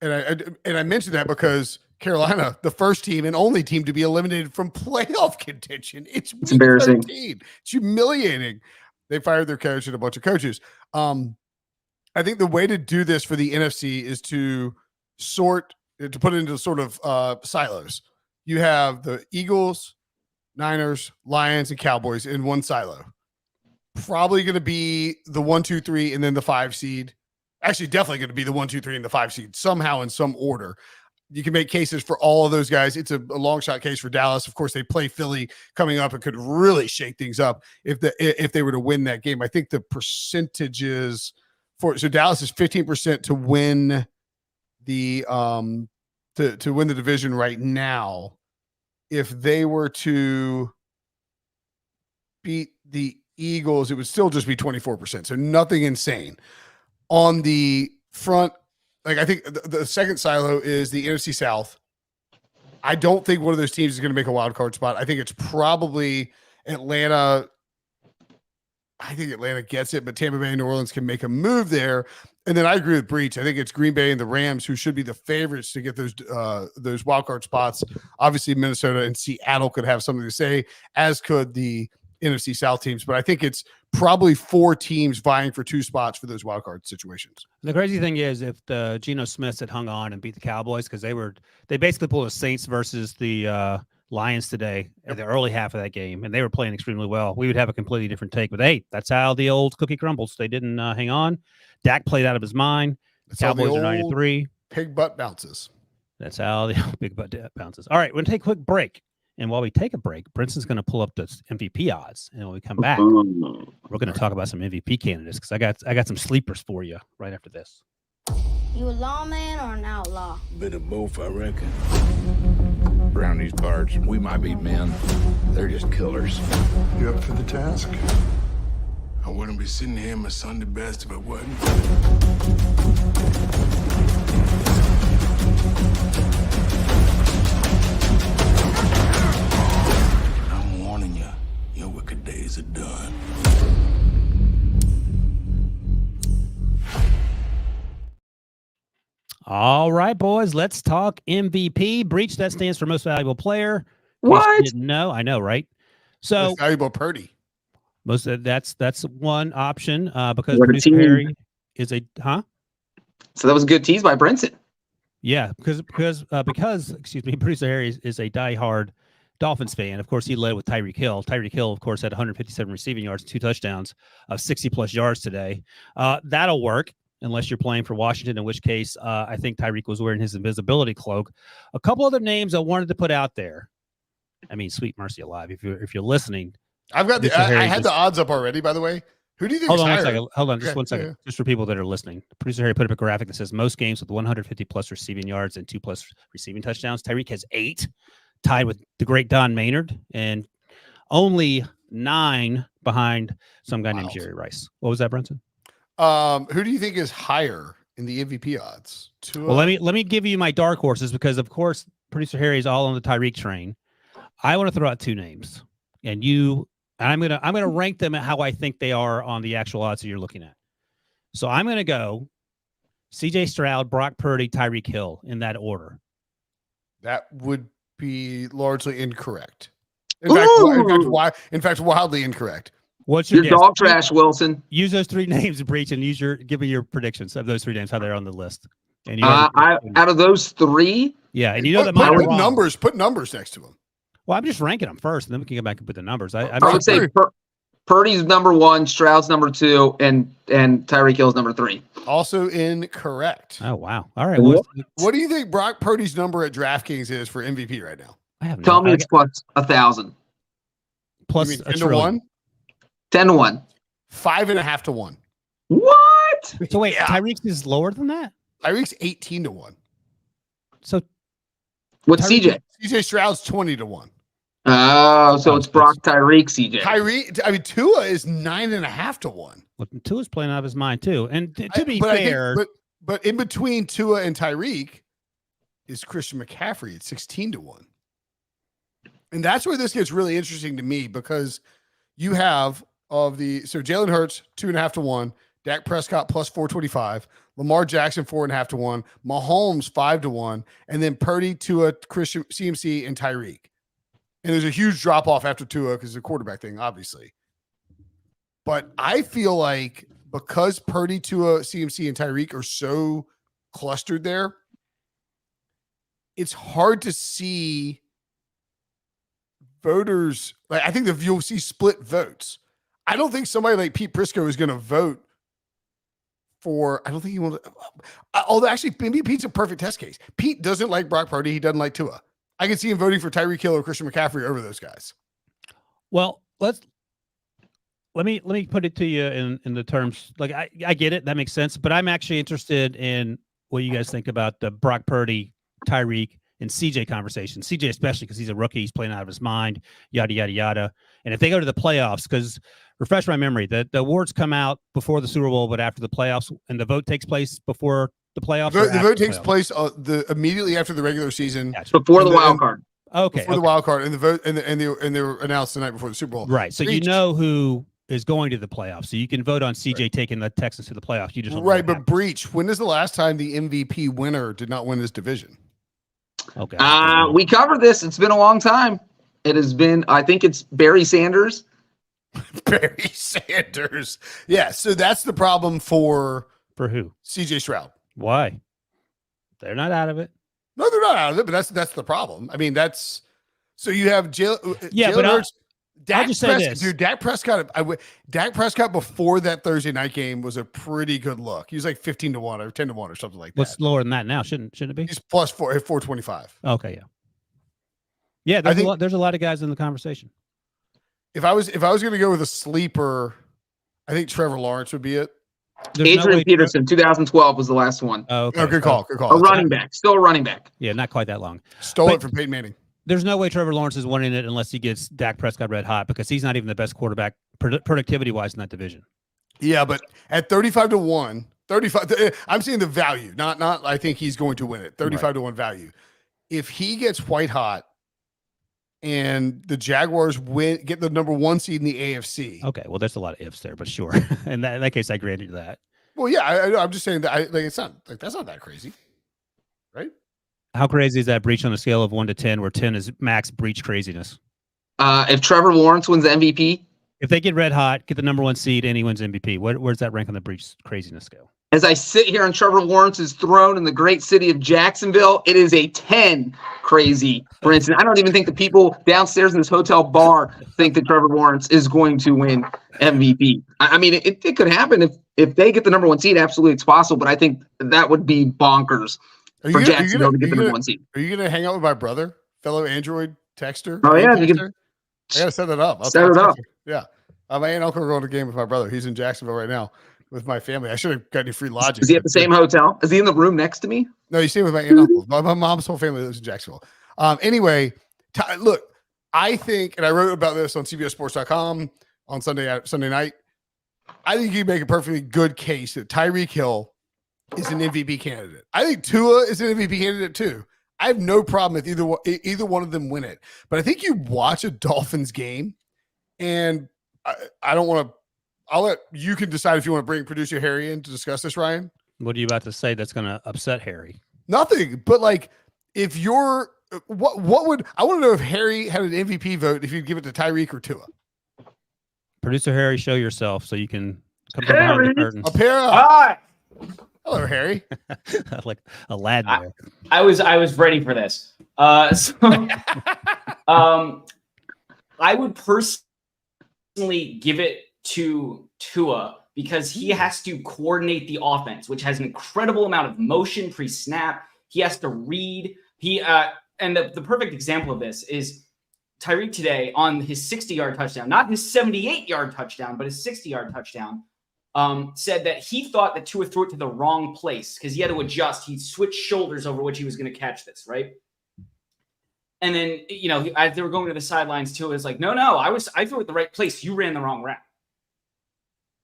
B: And I mentioned that because Carolina, the first team and only team to be eliminated from playoff contention. It's
C: embarrassing.
B: 13. It's humiliating. They fired their coach and a bunch of coaches. I think the way to do this for the NFC is to put it into sort of silos. You have the Eagles, Niners, Lions, and Cowboys in one silo. Probably going to be the 1, 2, 3, and then the 5 seed. Actually, definitely going to be the 1, 2, 3, and the 5 seed somehow in some order. You can make cases for all of those guys. It's a long shot case for Dallas. Of course, they play Philly coming up and could really shake things up if they were to win that game. I think the percentages so Dallas is 15% to win the to win the division right now. If they were to beat the Eagles, it would still just be 24%. So nothing insane. On the front, like I think the second silo is the NFC South. I don't think one of those teams is going to make a wild card spot. I think it's probably Atlanta. I think Atlanta gets it, but Tampa Bay and New Orleans can make a move there. And then I agree with Breech. I think it's Green Bay and the Rams who should be the favorites to get those wild card spots. Obviously, Minnesota and Seattle could have something to say, as could the NFC South teams. But I think it's probably 4 teams vying for 2 spots for those wild card situations.
A: The crazy thing is, if the Geno Smiths had hung on and beat the Cowboys, because they basically pulled the Saints versus the Lions today at the early half of that game, and they were playing extremely well, we would have a completely different take. But hey, that's how the old cookie crumbles. They didn't hang on. Dak played out of his mind. The Cowboys are 9-3.
B: Pig butt bounces.
A: That's how the big butt bounces. All right, we're going to take a quick break. And while we take a break, Brinson's going to pull up the MVP odds. And when we come back, we're going to talk about some MVP candidates, because I got some sleepers for you right after this.
D: You a lawman or an outlaw?
E: Bit of both, I reckon. Around these parts, we might be men. They're just killers.
F: You up for the task?
G: I wouldn't be sitting here in my Sunday best if I wasn't. I'm warning you, your wicked days are done.
A: All right, boys, let's talk MVP. Breach, that stands for most valuable player.
C: What?
A: Didn't know. I know, right? So
B: Most valuable Purdy.
A: most of that's one option because
C: What a
A: producer
C: team.
A: Harry is a
C: So that was a good tease by Brinson.
A: Yeah, because excuse me, producer Harry is a diehard Dolphins fan. Of course, he led with Tyreek Hill. Tyreek Hill, of course, had 157 receiving yards, 2 touchdowns of 60-plus yards today. That'll work unless you're playing for Washington, in which case I think Tyreek was wearing his invisibility cloak. A couple other names I wanted to put out there. I mean, sweet mercy alive, if you're listening.
B: I've got
A: Producer
B: I
A: Harry
B: had
A: just-
B: the odds up already, by the way. Who do you think
A: Hold
B: is
A: on one
B: higher?
A: second. Hold on, just
B: Okay,
A: one second.
B: yeah.
A: Just for people that are listening. Producer Harry put up a graphic that says most games with 150-plus receiving yards and 2+ receiving touchdowns. Tyreek has 8, tied with the great Don Maynard, and only 9 behind some guy named
B: Wild.
A: Jerry Rice. What was that, Brinson?
B: Who do you think is higher in the MVP odds?
A: Well, let me give you my dark horses because, of course, producer Harry is all on the Tyreek train. I want to throw out 2 names, and I'm gonna rank them at how I think they are on the actual odds that you're looking at. So I'm gonna go C.J. Stroud, Brock Purdy, Tyreek Hill in that order.
B: That would be largely incorrect.
C: Ooh.
B: In fact, wildly incorrect.
A: What's your
C: You're
A: guess?
C: dog trash, Wilson.
A: Use those 3 names, Breach, and give me your predictions of those 3 names, how they're on the list. And
C: Out of those 3,
A: yeah, and you know that
B: Put
A: mine are wrong.
B: put numbers next to them.
A: Well, I'm just ranking them first, and then we can go back and put the numbers.
C: I would say Purdy's number 1, Stroud's number 2, and Tyreek Hill's number 3.
B: Also incorrect.
A: Oh wow! All right, well,
B: What do you think Brock Purdy's number at DraftKings is for MVP right now?
A: I have
C: Tell me it's plus 1,000.
A: plus
B: You mean
A: a
B: 10 to
A: trillion.
B: 1?
C: 10 to 1.
B: 5.5 to 1.
C: What?
A: So wait,
B: Yeah.
A: Tyreek's is lower than that.
B: Tyreek's 18 to 1.
A: So
C: What's
A: Tyreek-
C: CJ?
B: CJ Stroud's 20 to 1.
C: Oh, so it's Brock, Tyreek, CJ.
B: Tua is 9.5 to 1.
A: well, Tua's playing out of his mind too. And to be
B: But I think-
A: fair,
B: but in between Tua and Tyreek is Christian McCaffrey at 16 to 1. And that's where this gets really interesting to me because you have so Jalen Hurts 2.5 to 1, Dak Prescott plus 425, Lamar Jackson 4.5 to 1, Mahomes 5 to 1, and then Purdy, Tua, Christian CMC, and Tyreek. And there's a huge drop off after Tua because the quarterback thing, obviously. But I feel like because Purdy, Tua, CMC, and Tyreek are so clustered there, it's hard to see voters. Like I think you'll see split votes. I don't think somebody like Pete Prisco is going to vote for. I don't think he will. Although actually, maybe Pete's a perfect test case. Pete doesn't like Brock Purdy. He doesn't like Tua. I can see him voting for Tyreek Hill or Christian McCaffrey over those guys.
A: well, let me put it to you in the terms like I get it, that makes sense, but I'm actually interested in what you guys think about the Brock Purdy, Tyreek, and CJ conversation. CJ especially because he's a rookie, he's playing out of his mind, yada yada yada. And if they go to the playoffs, because refresh my memory, the awards come out before the Super Bowl, but after the playoffs, and the vote takes place before the playoffs.
B: The vote takes place immediately after the regular season,
C: Before the wild card.
A: Okay,
B: before the wild card, and the vote and they were announced the night before the Super Bowl.
A: right. So you know who is going to the playoffs, so you can vote on CJ taking the Texans to the playoffs. You just don't know
B: Right,
A: what
B: but
A: happened.
B: Breach, when is the last time the MVP winner did not win his division?
A: Okay.
C: We covered this. It's been a long time. It has been, I think it's Barry Sanders.
B: Barry Sanders. Yeah, so that's the problem for
A: For who?
B: CJ Stroud.
A: Why? They're not out of it.
B: No, they're not out of it, but that's the problem. I mean, that's so you have
A: Yeah,
B: Jalen
A: but
B: Hurts.
A: I'll just say
B: Prescott,
A: this.
B: dude. Dak Prescott. Dak Prescott before that Thursday night game was a pretty good look. He was like 15 to 1 or 10 to 1 or something like that.
A: What's lower than that now? Shouldn't it be?
B: He's plus 425.
A: Okay, yeah. Yeah, there's a lot of guys in the conversation.
B: If I was going to go with a sleeper, I think Trevor Lawrence would be it.
A: There's no
C: Adrian
A: way-
C: Peterson, 2012 was the last one.
A: Oh, okay.
B: Oh, good call. Good
C: A
B: call.
C: running back. Still a running back.
A: Yeah, not quite that long.
B: Stole
A: But-
B: it from Peyton Manning.
A: There's no way Trevor Lawrence is winning it unless he gets Dak Prescott red hot because he's not even the best quarterback productivity wise in that division.
B: Yeah, but at 35 to 1, 35 I'm seeing the value, not I think he's going to win it. 35 to 1 value. If he gets white hot and the Jaguars get the number 1 seed in the AFC.
A: Okay, well, there's a lot of ifs there, but sure. in that case, I grant you that.
B: Well, yeah, I'm just saying that it's not like that's not that crazy.
A: How crazy is that Breech on a scale of 1 to 10, where 10 is max Breech craziness?
C: If Trevor Lawrence wins the MVP,
A: If they get red hot, get the number 1 seed, and he wins MVP, where's that rank on the Breech craziness scale?
C: as I sit here on Trevor Lawrence's throne in the great city of Jacksonville, it is a 10 crazy, Brinson. I don't even think the people downstairs in this hotel bar think that Trevor Lawrence is going to win MVP. I mean, it could happen if they get the number 1 seed. Absolutely, it's possible, but I think that would be bonkers for Jacksonville to get the number 1 seed.
B: Are you going to hang out with my brother, fellow Android texter?
C: Oh, yeah.
B: I got to set that up.
C: Set it up.
B: Yeah. My aunt and uncle are going to a game with my brother. He's in Jacksonville right now with my family. I should have got any free lodging.
C: Is he at the same hotel? Is he in the room next to me?
B: No, he's staying with my aunt and uncle. My mom's whole family lives in Jacksonville. Anyway, look, I think, and I wrote about this on CBSSports.com on Sunday night. I think you make a perfectly good case that Tyreek Hill is an MVP candidate. I think Tua is an MVP candidate too. I have no problem with either one of them win it. But I think you watch a Dolphins game, and I don't want to. You can decide if you want to bring producer Harry in to discuss this, Ryan.
A: What are you about to say that's going to upset Harry?
B: Nothing. But like, if you're what would I want to know if Harry had an MVP vote if you'd give it to Tyreek or Tua?
A: Producer Harry, show yourself so you can come behind the curtain.
B: Hi. Hello, Harry.
A: Like Aladdin there.
H: I was ready for this. I would personally give it to Tua because he has to coordinate the offense, which has an incredible amount of motion pre-snap. He has to read. And the perfect example of this is Tyreek today on his 60-yard touchdown, not his 78-yard touchdown, but his 60-yard touchdown, said that he thought that Tua threw it to the wrong place because he had to adjust. He switched shoulders over which he was going to catch this, right? And then, as they were going to the sidelines, Tua was like, no, I threw it the right place. You ran the wrong route.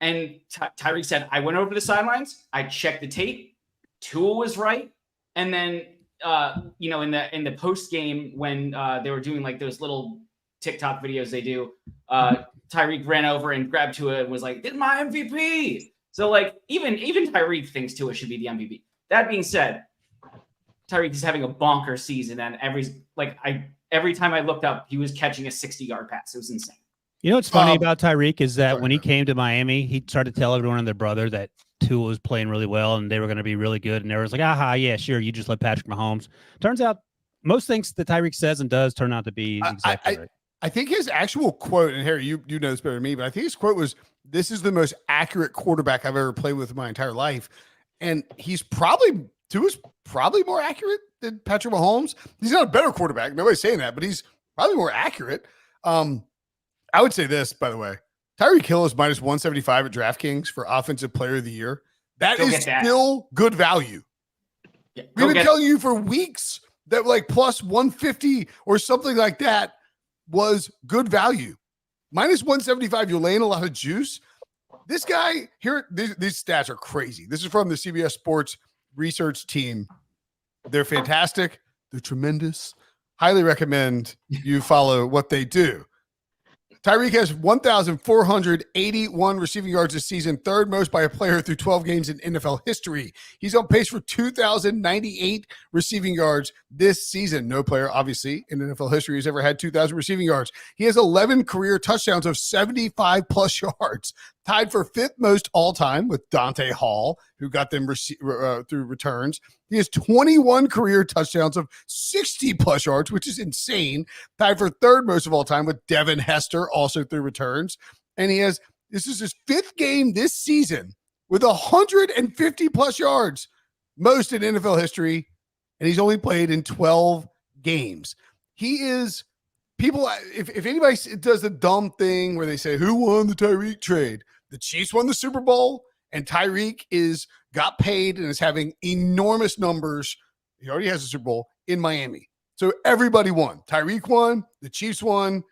H: And Tyreek said, I went over to the sidelines. I checked the tape. Tua was right. And then, in the post game when they were doing like those little TikTok videos they do, Tyreek ran over and grabbed Tua and was like, "This is my MVP." So like even Tyreek thinks Tua should be the MVP. That being said, Tyreek is having a bonker season, and every time I looked up, he was catching a 60-yard pass. It was insane.
A: You know what's funny about Tyreek is that when he came to Miami, he tried to tell everyone and their brother that Tua was playing really well and they were going to be really good. And everyone's like, aha, yeah, sure. You just let Patrick Mahomes. Turns out most things that Tyreek says and does turn out to be exactly right.
B: I think his actual quote, and Harry, you know this better than me, but I think his quote was, "This is the most accurate quarterback I've ever played with in my entire life." And Tua's probably more accurate than Patrick Mahomes. He's not a better quarterback. Nobody's saying that, but he's probably more accurate. I would say this, by the way. Tyreek Hill is minus 175 at DraftKings for Offensive Player of the Year. That is still good value.
H: Yeah,
B: we've been telling you for weeks that like plus 150 or something like that was good value. Minus 175, you're laying a lot of juice. This guy here, these stats are crazy. This is from the CBS Sports research team. They're fantastic. They're tremendous. Highly recommend you follow what they do. Tyreek has 1,481 receiving yards this season, third most by a player through 12 games in NFL history. He's on pace for 2,098 receiving yards this season. No player, obviously, in NFL history has ever had 2,000 receiving yards. He has 11 career touchdowns of 75-plus yards, tied for fifth most all-time with Dante Hall, who got them through returns. He has 21 career touchdowns of 60-plus yards, which is insane, tied for third most of all time with Devin Hester, also through returns. And this is his fifth game this season with 150-plus yards, most in NFL history, and he's only played in 12 games. He is – people – if anybody does the dumb thing where they say, who won the Tyreek trade? The Chiefs won the Super Bowl, and Tyreek got paid and is having enormous numbers. He already has a Super Bowl in Miami. So everybody won. Tyreek won. The Chiefs won.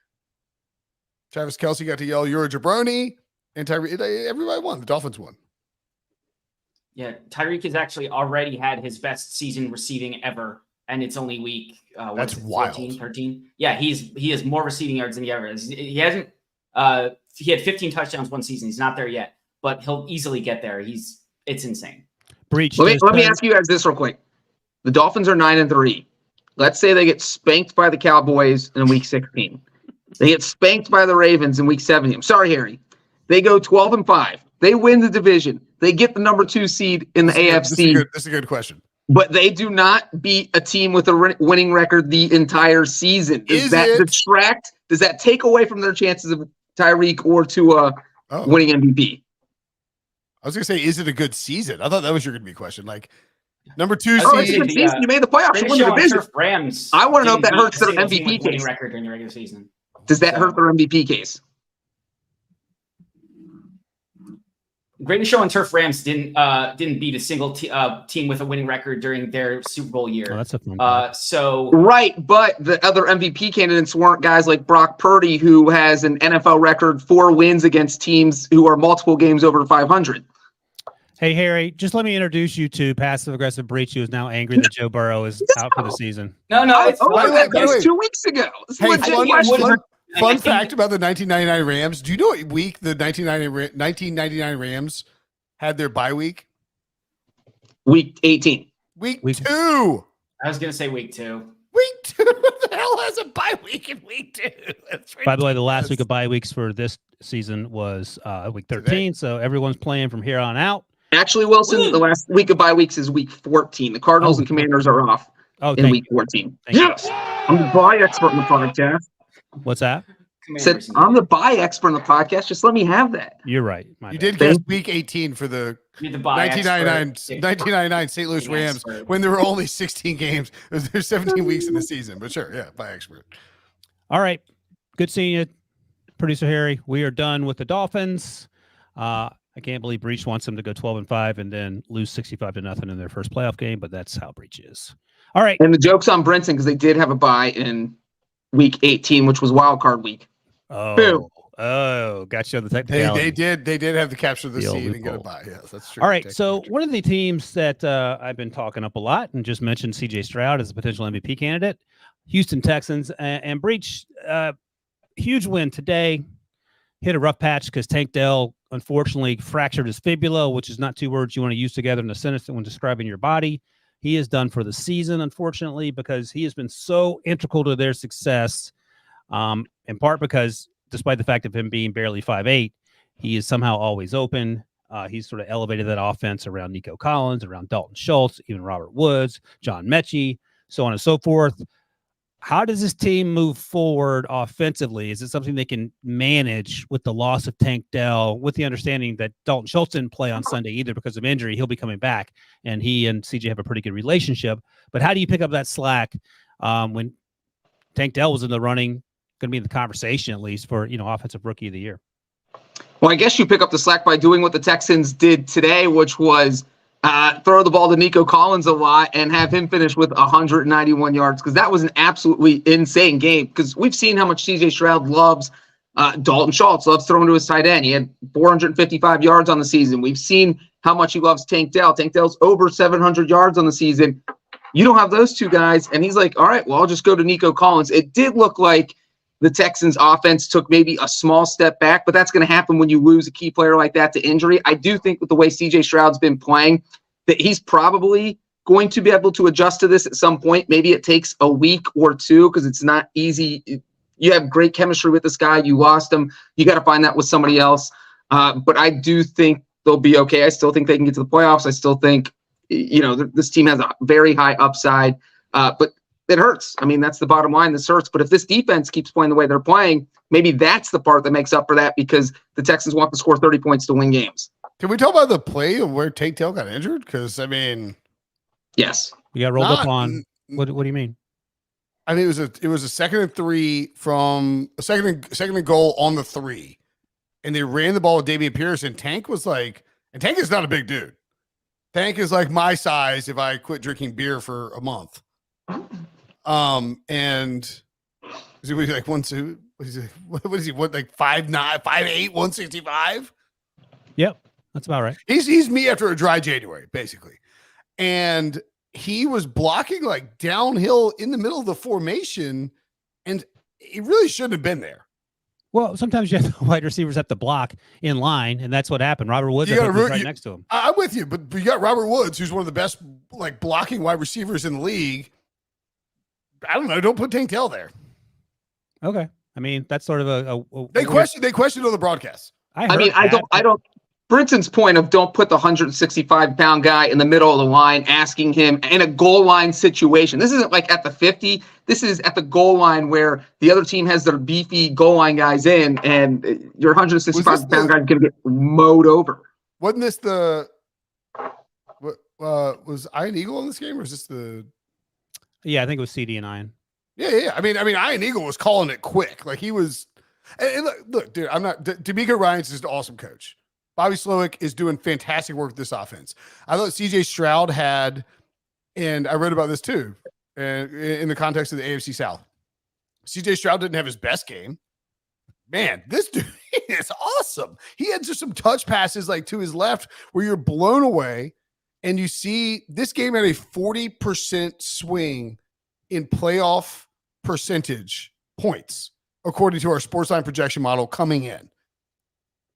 B: Travis Kelce got to yell, "You're a jabroni." And everybody won. The Dolphins won.
H: Yeah, Tyreek has actually already had his best season receiving ever, and it's only week
B: that's wild.
H: 14, 13. Yeah, he has more receiving yards than he ever has. He hasn't he had 15 touchdowns one season. He's not there yet, but he'll easily get there. It's insane.
A: Breech.
C: Let me ask you guys this real quick. The Dolphins are 9-3. Let's say they get spanked by the Cowboys in week 16. They get spanked by the Ravens in week 17. I'm sorry, Harry. They go 12-5. They win the division. They get the number 2 seed in the AFC.
B: This is a good question.
C: But they do not beat a team with a winning record the entire season. Does that detract? Does that take away from their chances of Tyreek or Tua winning MVP?
B: I was going to say, is it a good season? I thought that was your going to be question. Like, number 2
C: it's a
B: seed.
C: good season. You made the playoffs. You won the division.
H: Rams.
C: I want to know if that hurts their
H: winning
C: MVP case.
H: record during the regular season.
C: Does that hurt their MVP case?
H: Greatest Show on Turf Rams didn't beat a single team with a winning record during their Super Bowl year.
A: Oh, that's a fun
C: So right, but the other MVP candidates weren't guys like Brock Purdy, who has an NFL record 4 wins against teams who are multiple games over 500.
A: Hey, Harry, just let me introduce you to passive aggressive Breech, who is now angry that Joe Burrow is out for the season.
H: No, it's
B: by the way,
C: 2 weeks ago.
B: Hey, fun fact about the 1999 Rams. Do you know what week the 1999 Rams had their bye week?
C: Week 18.
B: Week 2.
H: I was going to say week 2.
B: Week 2. What the hell has a bye week in week 2? That's
A: By the way, the last week of bye weeks for this season was week 13, today. So everyone's playing from here on out.
C: Actually, Wilson, the last week of bye weeks is week 14. The Cardinals and Commanders are off in week 14. Yes. I'm the bye expert in the podcast.
A: What's that?
C: Said I'm the bye expert in the podcast. Just let me have that.
A: You're right.
B: You did guess week 18 for the 1999 St. Louis Rams when there were only 16 games. There's 17 weeks in the season, but sure, yeah, bye expert.
A: All right. Good seeing you, Producer Harry. We are done with the Dolphins. I can't believe Breech wants them to go 12-5 and then lose 65-0 in their first playoff game, but that's how Breech is. All right.
C: And the joke's on Brinson because they did have a bye in week 18, which was wild card week.
A: Oh, got you on the technicality.
B: They did have to capture the seed and get a bye. Yes, that's true.
A: All right. So one of the teams that I've been talking up a lot and just mentioned CJ Stroud as a potential MVP candidate, Houston Texans, and Breech, huge win today. Hit a rough patch because Tank Dell unfortunately fractured his fibula, which is not 2 words you want to use together in a sentence when describing your body. He is done for the season, unfortunately, because he has been so integral to their success, in part because despite the fact of him being barely 5'8", he is somehow always open. He's sort of elevated that offense around Nico Collins, around Dalton Schultz, even Robert Woods, John Mechie, so on and so forth. How does this team move forward offensively? Is it something they can manage with the loss of Tank Dell, with the understanding that Dalton Schultz didn't play on Sunday either because of injury? He'll be coming back, and he and CJ have a pretty good relationship. But how do you pick up that slack when Tank Dell was in the running, going to be in the conversation at least for, offensive rookie of the year?
C: Well, I guess you pick up the slack by doing what the Texans did today, which was throw the ball to Nico Collins a lot and have him finish with 191 yards, because that was an absolutely insane game. Because we've seen how much CJ Stroud loves Dalton Schultz, loves throwing to his tight end. He had 455 yards on the season. We've seen how much he loves Tank Dell. Tank Dell's over 700 yards on the season. You don't have those two guys, and he's like, all right, well, I'll just go to Nico Collins. It did look like the Texans offense took maybe a small step back, but that's going to happen when you lose a key player like that to injury. I do think with the way CJ Stroud's been playing, that he's probably going to be able to adjust to this at some point. Maybe it takes a week or two because it's not easy. You have great chemistry with this guy. You lost him. You got to find that with somebody else. But I do think they'll be okay. I still think they can get to the playoffs. I still think, this team has a very high upside, but it hurts. I mean, that's the bottom line. This hurts. But if this defense keeps playing the way they're playing, maybe that's the part that makes up for that, because the Texans want to score 30 points to win games.
B: Can we talk about the play of where Tank Dell got injured? Because,
C: yes.
A: You got rolled up on. What do you mean?
B: I mean, it was a 2nd and 3 from a second and goal on the 3. And they ran the ball with Dameon Pierce, and Tank was like, and Tank is not a big dude. Tank is like my size if I quit drinking beer for a month. And is he like what is he? What, like 5'9", 5'8", 165?
A: Yep, that's about right.
B: He's me after a dry January, basically. And he was blocking like downhill in the middle of the formation, and he really shouldn't have been there.
A: Well, sometimes you have the wide receivers have to block in line, and that's what happened. Robert Woods was right next to him.
B: I'm with you, but you got Robert Woods, who's one of the best like blocking wide receivers in the league. I don't know. Don't put Tank Dell there.
A: Okay. I mean, that's sort of
B: They questioned on the broadcast.
C: I don't. Brinson's point of don't put the 165-pound guy in the middle of the line, asking him in a goal line situation. This isn't like at the 50. This is at the goal line where the other team has their beefy goal line guys in, and your 165-pound guy is going to get mowed over.
B: Wasn't this the? Was Iron Eagle in this game, or is this the?
A: Yeah, I think it was CD and Iron.
B: Yeah. I mean, Iron Eagle was calling it quick. Like he was. And look, dude, I'm not. D'Amico Ryans is an awesome coach. Bobby Slowick is doing fantastic work with this offense. I thought CJ Stroud had, and I read about this too, and in the context of the AFC South. CJ Stroud didn't have his best game. Man, this dude is awesome. He had just some touch passes like to his left where you're blown away, and you see this game had a 40% swing in playoff percentage points, according to our Sportsline projection model coming in.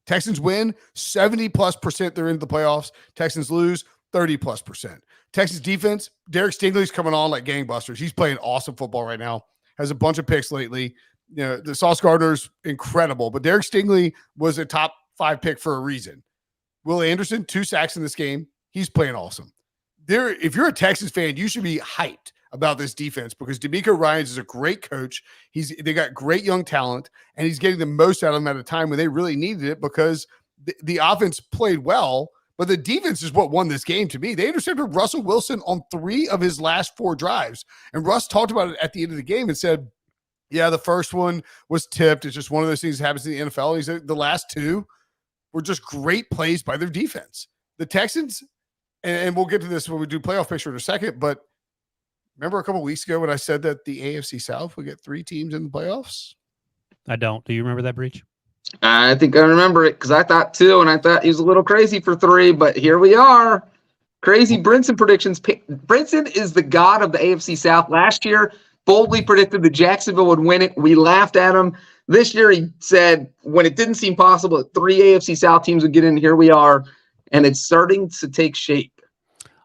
B: Texans win 70+%. They're into the playoffs. Texans lose 30+%. Texans defense, Derek Stingley's coming on like gangbusters. He's playing awesome football right now. Has a bunch of picks lately. You know, the Sauce Gardner's incredible, but Derek Stingley was a top 5 pick for a reason. Will Anderson, 2 sacks in this game. He's playing awesome. If you're a Texans fan, you should be hyped about this defense because D'Amico Ryans is a great coach. They got great young talent, and he's getting the most out of them at a time when they really needed it because the offense played well, but the defense is what won this game to me. They intercepted Russell Wilson on 3 of his last 4 drives, and Russ talked about it at the end of the game and said, yeah, the first one was tipped. It's just one of those things that happens in the NFL. He said the last 2 were just great plays by their defense. The Texans, and we'll get to this when we do playoff picture in a second, but remember a couple weeks ago when I said that the AFC South would get 3 teams in the playoffs?
A: I don't. Do you remember that, Breech?
C: I think I remember it because I thought 2, and I thought he was a little crazy for 3, but here we are. Crazy Brinson predictions. Brinson is the god of the AFC South. Last year, boldly predicted that Jacksonville would win it. We laughed at him. This year, he said when it didn't seem possible that 3 AFC South teams would get in, here we are, and it's starting to take shape.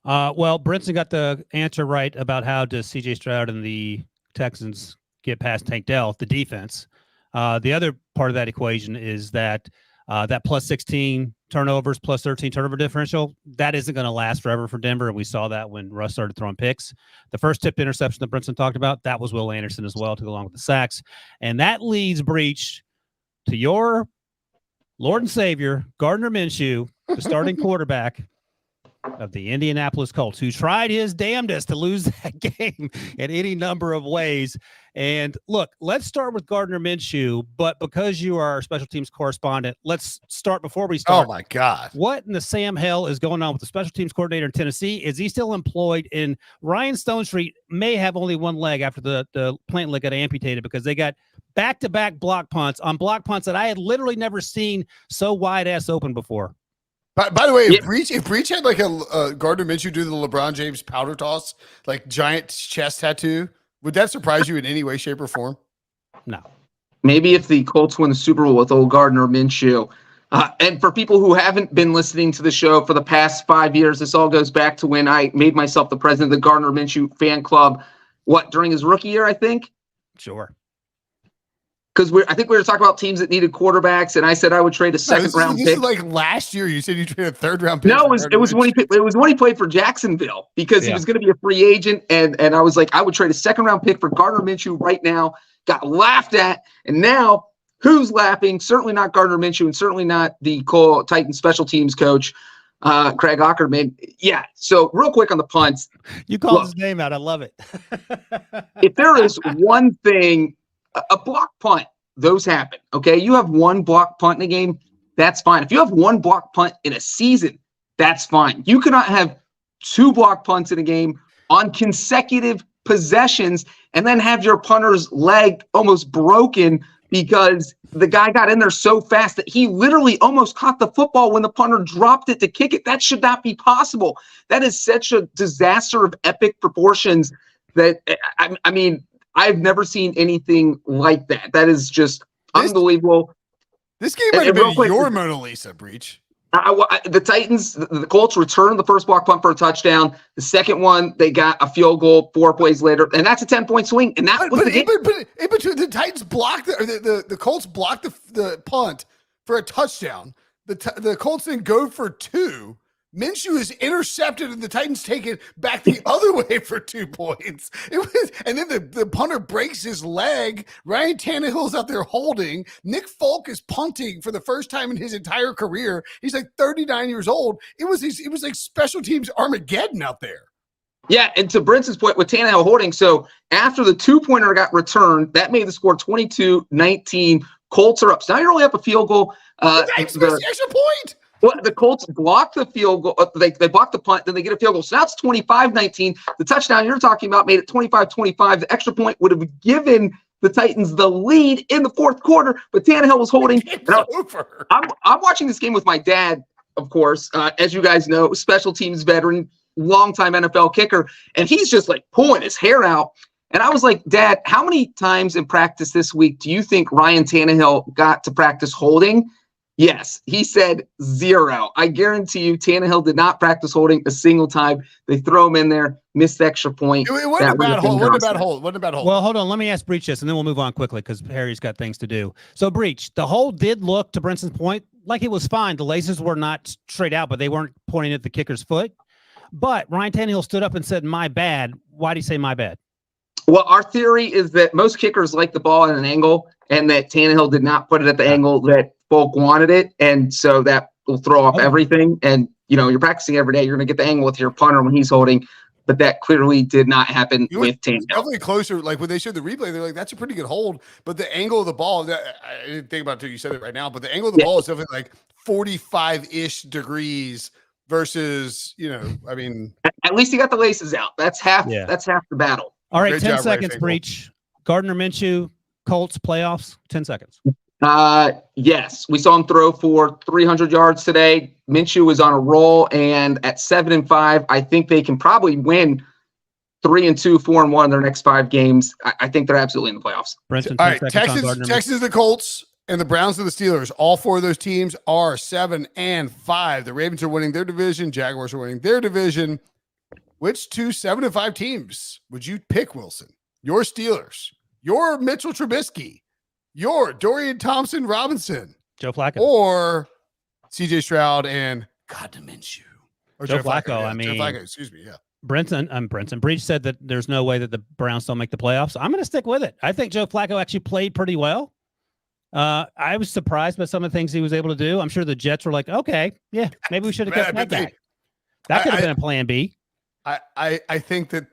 A: Well, Brinson got the answer right about how does CJ Stroud and the Texans get past Tank Dell, the defense. The other part of that equation is that that plus 16 turnovers, plus 13 turnover differential, that isn't going to last forever for Denver. And we saw that when Russ started throwing picks. The first tipped interception that Brinson talked about, that was Will Anderson as well, to go along with the sacks. And that leads, Breech, to your Lord and Savior, Gardner Minshew, the starting quarterback of the Indianapolis Colts, who tried his damnedest to lose that game in any number of ways. And look, let's start with Gardner Minshew, but because you are our special teams correspondent, let's start before we start.
B: Oh my God.
A: What in the Sam hell is going on with the special teams coordinator in Tennessee? Is he still employed? And Ryan Stonestreet may have only one leg after the plant leg got amputated because they got back-to-back block punts on block punts that I had literally never seen so wide ass open before.
B: By the way, if Breech had like a Gardner Minshew do the LeBron James powder toss, like giant chest tattoo, would that surprise you in any way, shape, or form?
A: No.
C: Maybe if the Colts win the Super Bowl with old Gardner Minshew. And for people who haven't been listening to the show for the past 5 years, this all goes back to when I made myself the president of the Gardner Minshew fan club. During his rookie year, I think?
A: Sure.
C: Because I think we were talking about teams that needed quarterbacks, and I said I would trade a second-round pick.
B: This is like last year. You said you traded a third-round pick.
C: No, it was when he played for Jacksonville because he was going to be a free agent, and I was like, I would trade a second-round pick for Gardner Minshew right now. Got laughed at, and now who's laughing? Certainly not Gardner Minshew, and certainly not the Titans special teams coach, Craig Aukerman. Yeah. So real quick on the punts,
A: you called his name out. I love it.
C: If there is one thing. A block punt, those happen, okay? You have one block punt in a game, that's fine. If you have one block punt in a season, that's fine. You cannot have 2 block punts in a game on consecutive possessions and then have your punter's leg almost broken because the guy got in there so fast that he literally almost caught the football when the punter dropped it to kick it. That should not be possible. That is such a disaster of epic proportions that, I mean, I've never seen anything like that. That is just Unbelievable.
B: This game might have been your Mona Lisa, Breech.
C: The Titans, the Colts returned the first block punt for a touchdown. The second one, they got a field goal 4 plays later, and that's a 10-point swing. And that was the game.
B: But the Titans blocked the Colts blocked the punt for a touchdown. The Colts then go for 2. Minshew is intercepted, and the Titans take it back the other way for 2 points. And then the punter breaks his leg. Ryan Tannehill's out there holding. Nick Folk is punting for the first time in his entire career. He's like 39 years old. It was like special teams Armageddon out there.
C: Yeah, and to Brinson's point with Tannehill holding, so after the 2-pointer got returned, that made the score 22-19. Colts are up. So now you're only up a field goal.
B: The extra point.
C: Well, the Colts blocked the field goal. They blocked the punt, then they get a field goal. So now it's 25-19. The touchdown you're talking about made it 25-25. The extra point would have given the Titans the lead in the fourth quarter, but Tannehill was holding.
B: Over.
C: I'm watching this game with my dad, of course, as you guys know, special teams veteran, longtime NFL kicker, and he's just like pulling his hair out. And I was like, Dad, how many times in practice this week do you think Ryan Tannehill got to practice holding? Yes, he said 0. I guarantee you Tannehill did not practice holding a single time. They throw him in there, missed the extra point.
B: It wasn't a bad hold.
A: Well, hold on. Let me ask Breech this, and then we'll move on quickly because Harry's got things to do. So, Breech, the hold did look, to Brinson's point, like it was fine. The laces were not straight out, but they weren't pointing at the kicker's foot. But Ryan Tannehill stood up and said, "My bad." Why did he say "my bad"?
C: Well, our theory is that most kickers like the ball at an angle, and that Tannehill did not put it at the angle that Folk wanted it, and so that will throw off everything. And you're practicing every day. You're going to get the angle with your punter when he's holding, but that clearly did not happen with Tannehill.
B: Definitely closer. Like when they showed the replay, they're like, "That's a pretty good hold," but the angle of the ball, I didn't think about it until you said it right now. But the angle of the ball is definitely like 45-ish degrees versus, I mean,
C: at least he got the laces out. That's half. Yeah. That's half the battle.
A: All right, 10 seconds, Breech. Gardner Minshew, Colts playoffs. 10 seconds.
C: Yes, we saw him throw for 300 yards today. Minshew is on a roll, and at 7-5, I think they can probably win 3-2, 4-1 in their next 5 games. I think they're absolutely in the playoffs.
A: Brinson,
B: all right, Texans, the Colts, and the Browns and the Steelers. All 4 of those teams are 7-5. The Ravens are winning their division. Jaguars are winning their division. Which 2 7-5 teams would you pick, Wilson? Your Steelers, your Mitchell Trubisky, your Dorian Thompson-Robinson,
A: Joe Flacco,
B: or CJ Stroud and Gardner Minshew. Or
A: Joe Flacco.
B: Yeah,
A: I mean,
B: Joe Flacco, excuse me. Yeah.
A: Brinson Breech said that there's no way that the Browns don't make the playoffs. I'm going to stick with it. I think Joe Flacco actually played pretty well. I was surprised by some of the things he was able to do. I'm sure the Jets were like, okay, yeah, maybe we should have kept that guy. That could have been a plan B.
B: I think that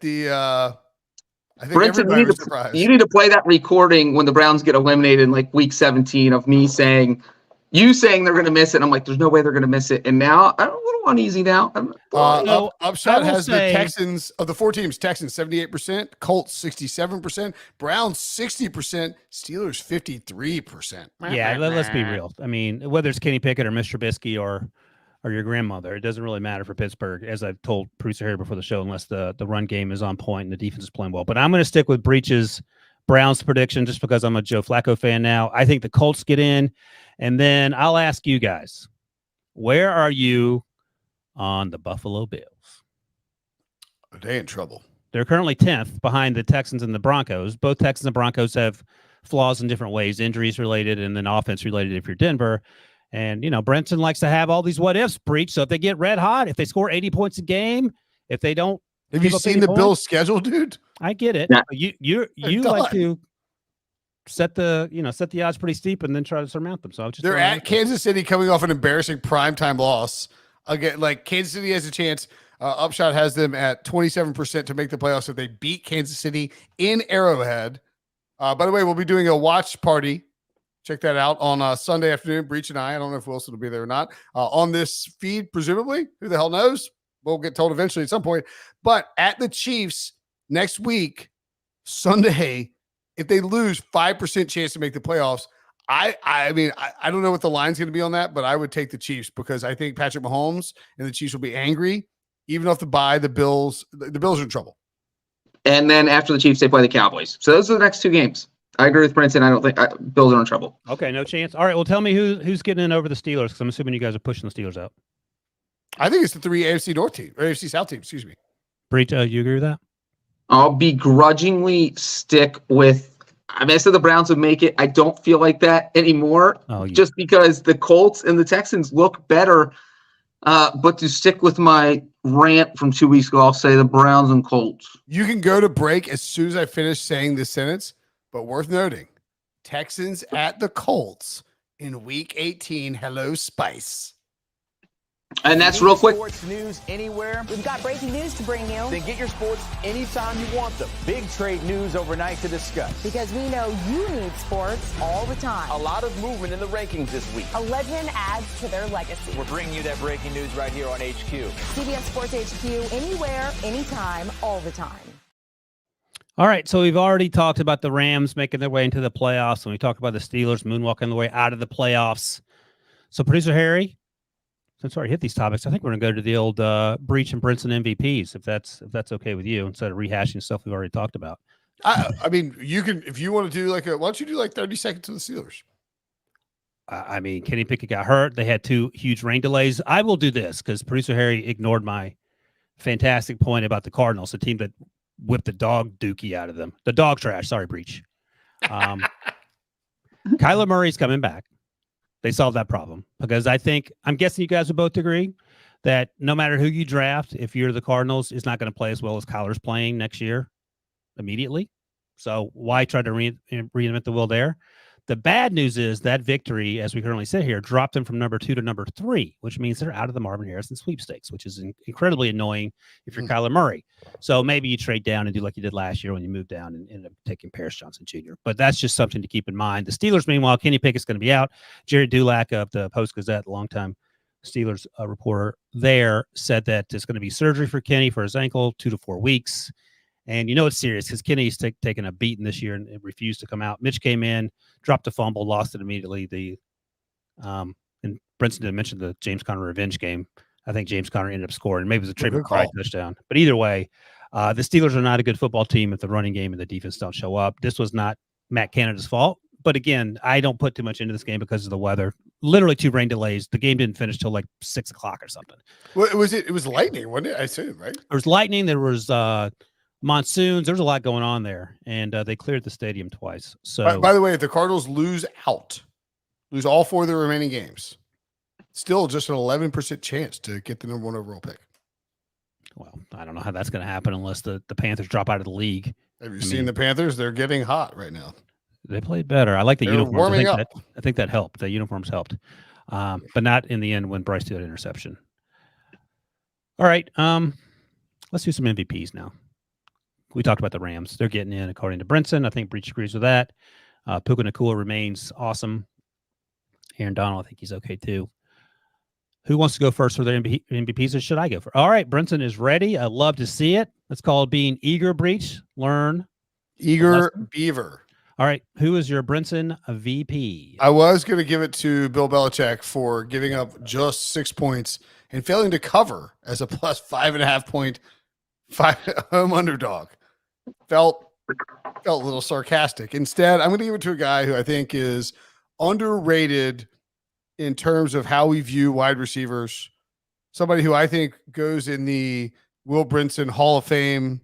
B: I think
C: Brinson, you need to play that recording when the Browns get eliminated in like week 17 of me saying they're going to miss it. And I'm like, there's no way they're going to miss it. And now I'm a little uneasy now.
B: Upshot has the Texans of the 4 teams, Texans 78%, Colts 67%, Browns 60%, Steelers 53%.
A: Yeah, let's be real. I mean, whether it's Kenny Pickett or Mr. Trubisky or your grandmother, it doesn't really matter for Pittsburgh, as I've told producer here before the show, unless the run game is on point and the defense is playing well. But I'm going to stick with Breech's Browns prediction just because I'm a Joe Flacco fan now. I think the Colts get in, and then I'll ask you guys, where are you on the Buffalo Bills?
B: They're in trouble.
A: They're currently 10th behind the Texans and the Broncos. Both Texans and Broncos have flaws in different ways, injuries related and then offense related if you're Denver. And, Brinson likes to have all these what-ifs, Breech. So if they get red hot, if they score 80 points a game, if they don't.
B: Have you seen the Bills' schedule, dude?
A: I get it. Yeah. You like to set the odds pretty steep and then try to surmount them. So
B: they're at Kansas City coming off an embarrassing primetime loss. Again, like Kansas City has a chance. Upshot has them at 27% to make the playoffs if they beat Kansas City in Arrowhead. By the way, we'll be doing a watch party. Check that out on Sunday afternoon. Breech and I don't know if Wilson will be there or not. On this feed, presumably. Who the hell knows? We'll get told eventually at some point. But at the Chiefs next week, Sunday, if they lose, 5% chance to make the playoffs. I mean, I don't know what the line's going to be on that, but I would take the Chiefs because I think Patrick Mahomes and the Chiefs will be angry. Even off the bye, the Bills are in trouble.
C: And then after the Chiefs, they play the Cowboys. So those are the next 2 games. I agree with Brinson. I don't think Bills are in trouble.
A: Okay, no chance. All right, well, tell me who's getting in over the Steelers, because I'm assuming you guys are pushing the Steelers out.
B: I think it's the 3 AFC North team, or AFC South team, excuse me.
A: Breech, you agree with that?
C: I'll begrudgingly stick with. I mean, I said the Browns would make it. I don't feel like that anymore, just because the Colts and the Texans look better. But to stick with my rant from 2 weeks ago, I'll say the Browns and Colts.
B: You can go to break as soon as I finish saying this sentence, but worth noting, Texans at the Colts in Week 18. Hello, Spice.
C: And that's real quick.
I: Sports news anywhere.
J: We've got breaking news to bring you.
I: Then get your sports anytime you want them. Big trade news overnight to discuss.
J: Because we know you need sports all the time.
I: A lot of movement in the rankings this week.
J: A legend adds to their legacy.
I: We're bringing you that breaking news right here on HQ.
J: CBS Sports HQ, anywhere, anytime, all the time.
A: All right, so we've already talked about the Rams making their way into the playoffs, and we talked about the Steelers moonwalking the way out of the playoffs. So, Producer Harry, since we already hit these topics, I think we're going to go to the old Breech and Brinson MVPs, if that's okay with you, instead of rehashing stuff we've already talked about.
B: I mean, you can, if you want to do why don't you do 30 seconds to the Steelers?
A: I mean, Kenny Pickett got hurt. They had 2 huge rain delays. I will do this because Producer Harry ignored my fantastic point about the Cardinals, a team that whipped the dog dookie out of them. The dog trash. Sorry, Breech. Kyler Murray's coming back. They solved that problem because I'm guessing you guys would both agree that no matter who you draft, if you're the Cardinals, it's not going to play as well as Kyler's playing next year immediately. So why try to reinvent the wheel there? The bad news is that victory, as we currently sit here, dropped them from number 2 to number 3, which means they're out of the Marvin Harrison sweepstakes, which is incredibly annoying if you're Kyler Murray. So maybe you trade down and do like you did last year when you moved down and ended up taking Paris Johnson Jr. But that's just something to keep in mind. The Steelers, meanwhile, Kenny Pickett's going to be out. Jerry Dulac of the Post-Gazette, longtime Steelers reporter there, said that it's going to be surgery for Kenny for his ankle, 2 to 4 weeks. And you know it's serious because Kenny's taken a beating this year and refused to come out. Mitch came in, dropped a fumble, lost it immediately. And Brinson didn't mention the James Conner revenge game. I think James Conner ended up scoring. Maybe it was a Trey McBride touchdown. But either way, the Steelers are not a good football team if the running game and the defense don't show up. This was not Matt Canada's fault. But again, I don't put too much into this game because of the weather. Literally 2 rain delays. The game didn't finish till like 6 o'clock or something.
B: Well, it was lightning, wasn't it? I assume, right? There
A: was lightning. There was monsoons. There's a lot going on there, and they cleared the stadium twice. So,
B: by the way, if the Cardinals lose all 4 of their remaining games, still just an 11% chance to get the number 1 overall pick.
A: Well, I don't know how that's going to happen unless the Panthers drop out of the league.
B: Have you seen the Panthers? They're getting hot right now.
A: They played better. I like the uniforms.
B: Warming up.
A: I think that helped. The uniforms helped, but not in the end when Bryce did an interception. All right, let's do some MVPs now. We talked about the Rams. They're getting in, according to Brinson. I think Breech agrees with that. Puka Nacua remains awesome. Aaron Donald, I think he's okay too. Who wants to go first for their MVPs, or should I go first? All right, Brinson is ready. I love to see it. It's called being eager, Breech. Learn.
B: Eager Beaver.
A: All right, who is your Brinson VP?
B: I was going to give it to Bill Belichick for giving up just 6 points and failing to cover as a plus 5.5 point home underdog. Felt a little sarcastic. Instead, I'm going to give it to a guy who I think is underrated in terms of how we view wide receivers. Somebody who I think goes in the Will Brinson Hall of Fame,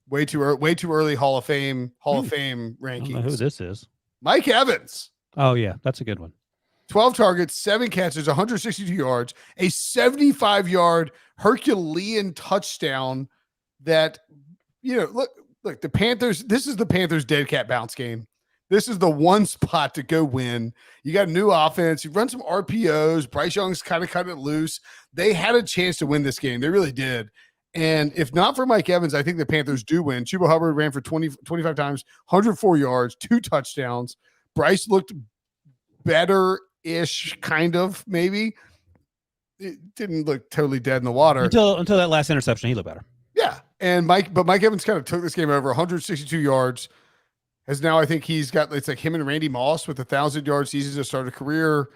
B: way too early Hall of Fame rankings.
A: I don't know who this is.
B: Mike Evans.
A: Oh yeah, that's a good one.
B: 12 targets, 7 catches, 162 yards, a 75-yard Herculean touchdown that, look, the Panthers, this is the Panthers dead cat bounce game. This is the one spot to go win. You got a new offense. You run some RPOs. Bryce Young's kind of cut it loose. They had a chance to win this game. They really did. And if not for Mike Evans, I think the Panthers do win. Chuba Hubbard ran for 25 times, 104 yards, 2 touchdowns. Bryce looked better-ish, kind of, maybe. It didn't look totally dead in the water.
A: Until that last interception, he looked better.
B: Yeah. And Mike Evans kind of took this game over, 162 yards. Has now, I think he's got, it's like him and Randy Moss with 1,000-yard seasons to start a career.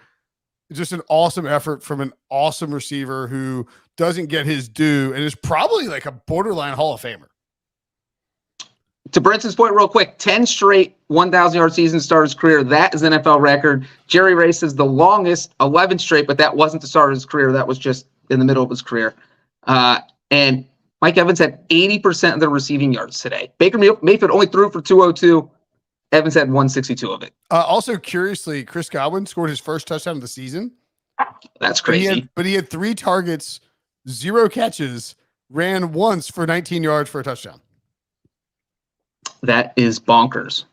B: Just an awesome effort from an awesome receiver who doesn't get his due and is probably like a borderline Hall of Famer.
C: to Brinson's point real quick, 10 straight 1,000-yard season start his career. That is an NFL record. Jerry Rice is the longest, 11 straight, but that wasn't the start of his career. That was just in the middle of his career. And Mike Evans had 80% of the receiving yards today. Baker Mayfield only threw for 202. Evans had 162 of it.
B: Also, curiously, Chris Godwin scored his first touchdown of the season.
C: That's crazy.
B: But he had 3 targets, 0 catches, ran once for 19 yards for a touchdown.
C: That is bonkers.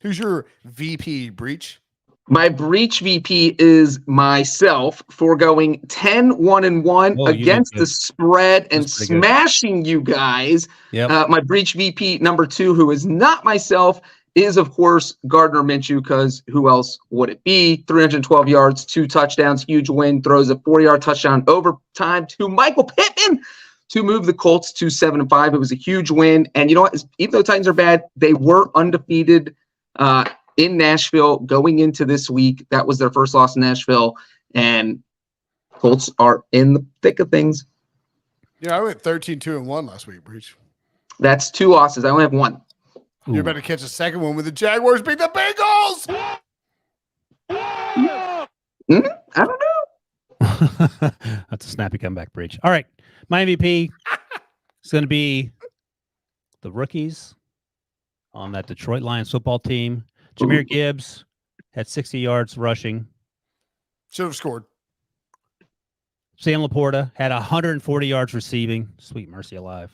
B: Who's your VP, Breech?
C: My Breech VP is myself for going 10-1-1 against the spread and smashing you guys.
A: Yep.
C: My Breech VP number 2, who is not myself, is, of course, Gardner Minshew, because who else would it be? 312 yards, 2 touchdowns, huge win, throws a 4-yard touchdown overtime to Michael Pittman to move the Colts to 7-5. It was a huge win. And you know what? Even though Titans are bad, they were undefeated in Nashville going into this week. That was their first loss in Nashville. And Colts are in the thick of things.
B: Yeah, I went 13-2-1 last week, Breech.
C: That's 2 losses. I only have 1.
B: You're about to catch a second one with the Jaguars beat the Bengals.
C: I don't know.
A: That's a snappy comeback, Breech. All right. My MVP is going to be the rookies on that Detroit Lions football team. Jahmyr Gibbs had 60 yards rushing.
B: Should have scored.
A: Sam Laporta had 140 yards receiving. Sweet mercy alive.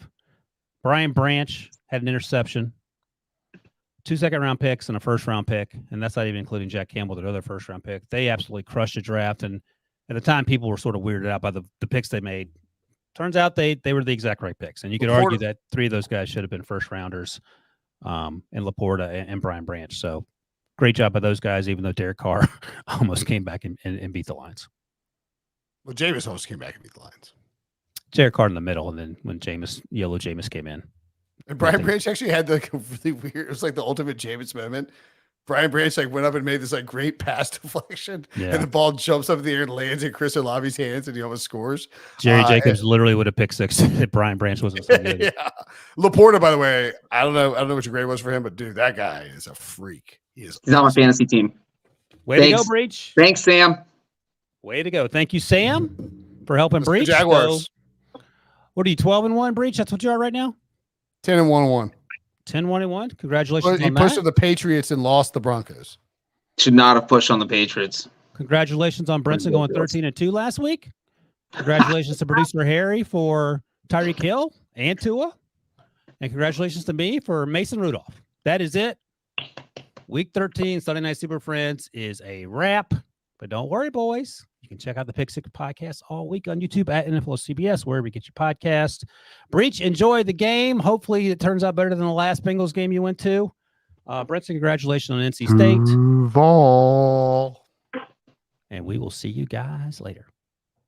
A: Brian Branch had an interception. 2 second-round picks and a first-round pick, and that's not even including Jack Campbell, their other first-round pick. They absolutely crushed the draft, and at the time, people were sort of weirded out by the picks they made. Turns out they were the exact right picks, and you could argue that 3 of those guys should have been first-rounders, in Laporta and Brian Branch. So great job by those guys, even though Derek Carr almost came back and beat the Lions.
B: Well, Jameis almost came back and beat the Lions.
A: Derek Carr in the middle, and then when Jameis came in.
B: And Brian Branch actually had like a really weird, it was like the ultimate Jameis moment. Brian Branch like went up and made this like great pass deflection, and the ball jumps up in the air and lands in Chris Olave's hands, and he almost scores.
A: Jerry Jacobs literally would have picked 6 if Brian Branch wasn't so good.
B: Yeah. Laporta, by the way, I don't know what your grade was for him, but dude, that guy is a freak. He's
C: on my fantasy team.
A: Way to go, Breech.
C: Thanks, Sam.
A: Way to go. Thank you, Sam, for helping Breech.
B: Jaguars.
A: So, what are you, 12-1, Breech? That's what you are right now?
B: 10-1-1.
A: 10-1-1. Congratulations
B: He
A: on
B: pushed
A: that.
B: on the Patriots and lost the Broncos.
C: Should not have pushed on the Patriots.
A: Congratulations on Brinson going 13-2 last week. Congratulations to producer Harry for Tyreek Hill and Tua. And congratulations to me for Mason Rudolph. That is it. Week 13, Sunday Night Super Friends is a wrap. But don't worry, boys. You can check out the Pick Six podcast all week on YouTube at NFL CBS, wherever you get your podcast. Breech, enjoy the game. Hopefully it turns out better than the last Bengals game you went to. Brinson, congratulations on NC State.
B: Duval.
A: And we will see you guys later.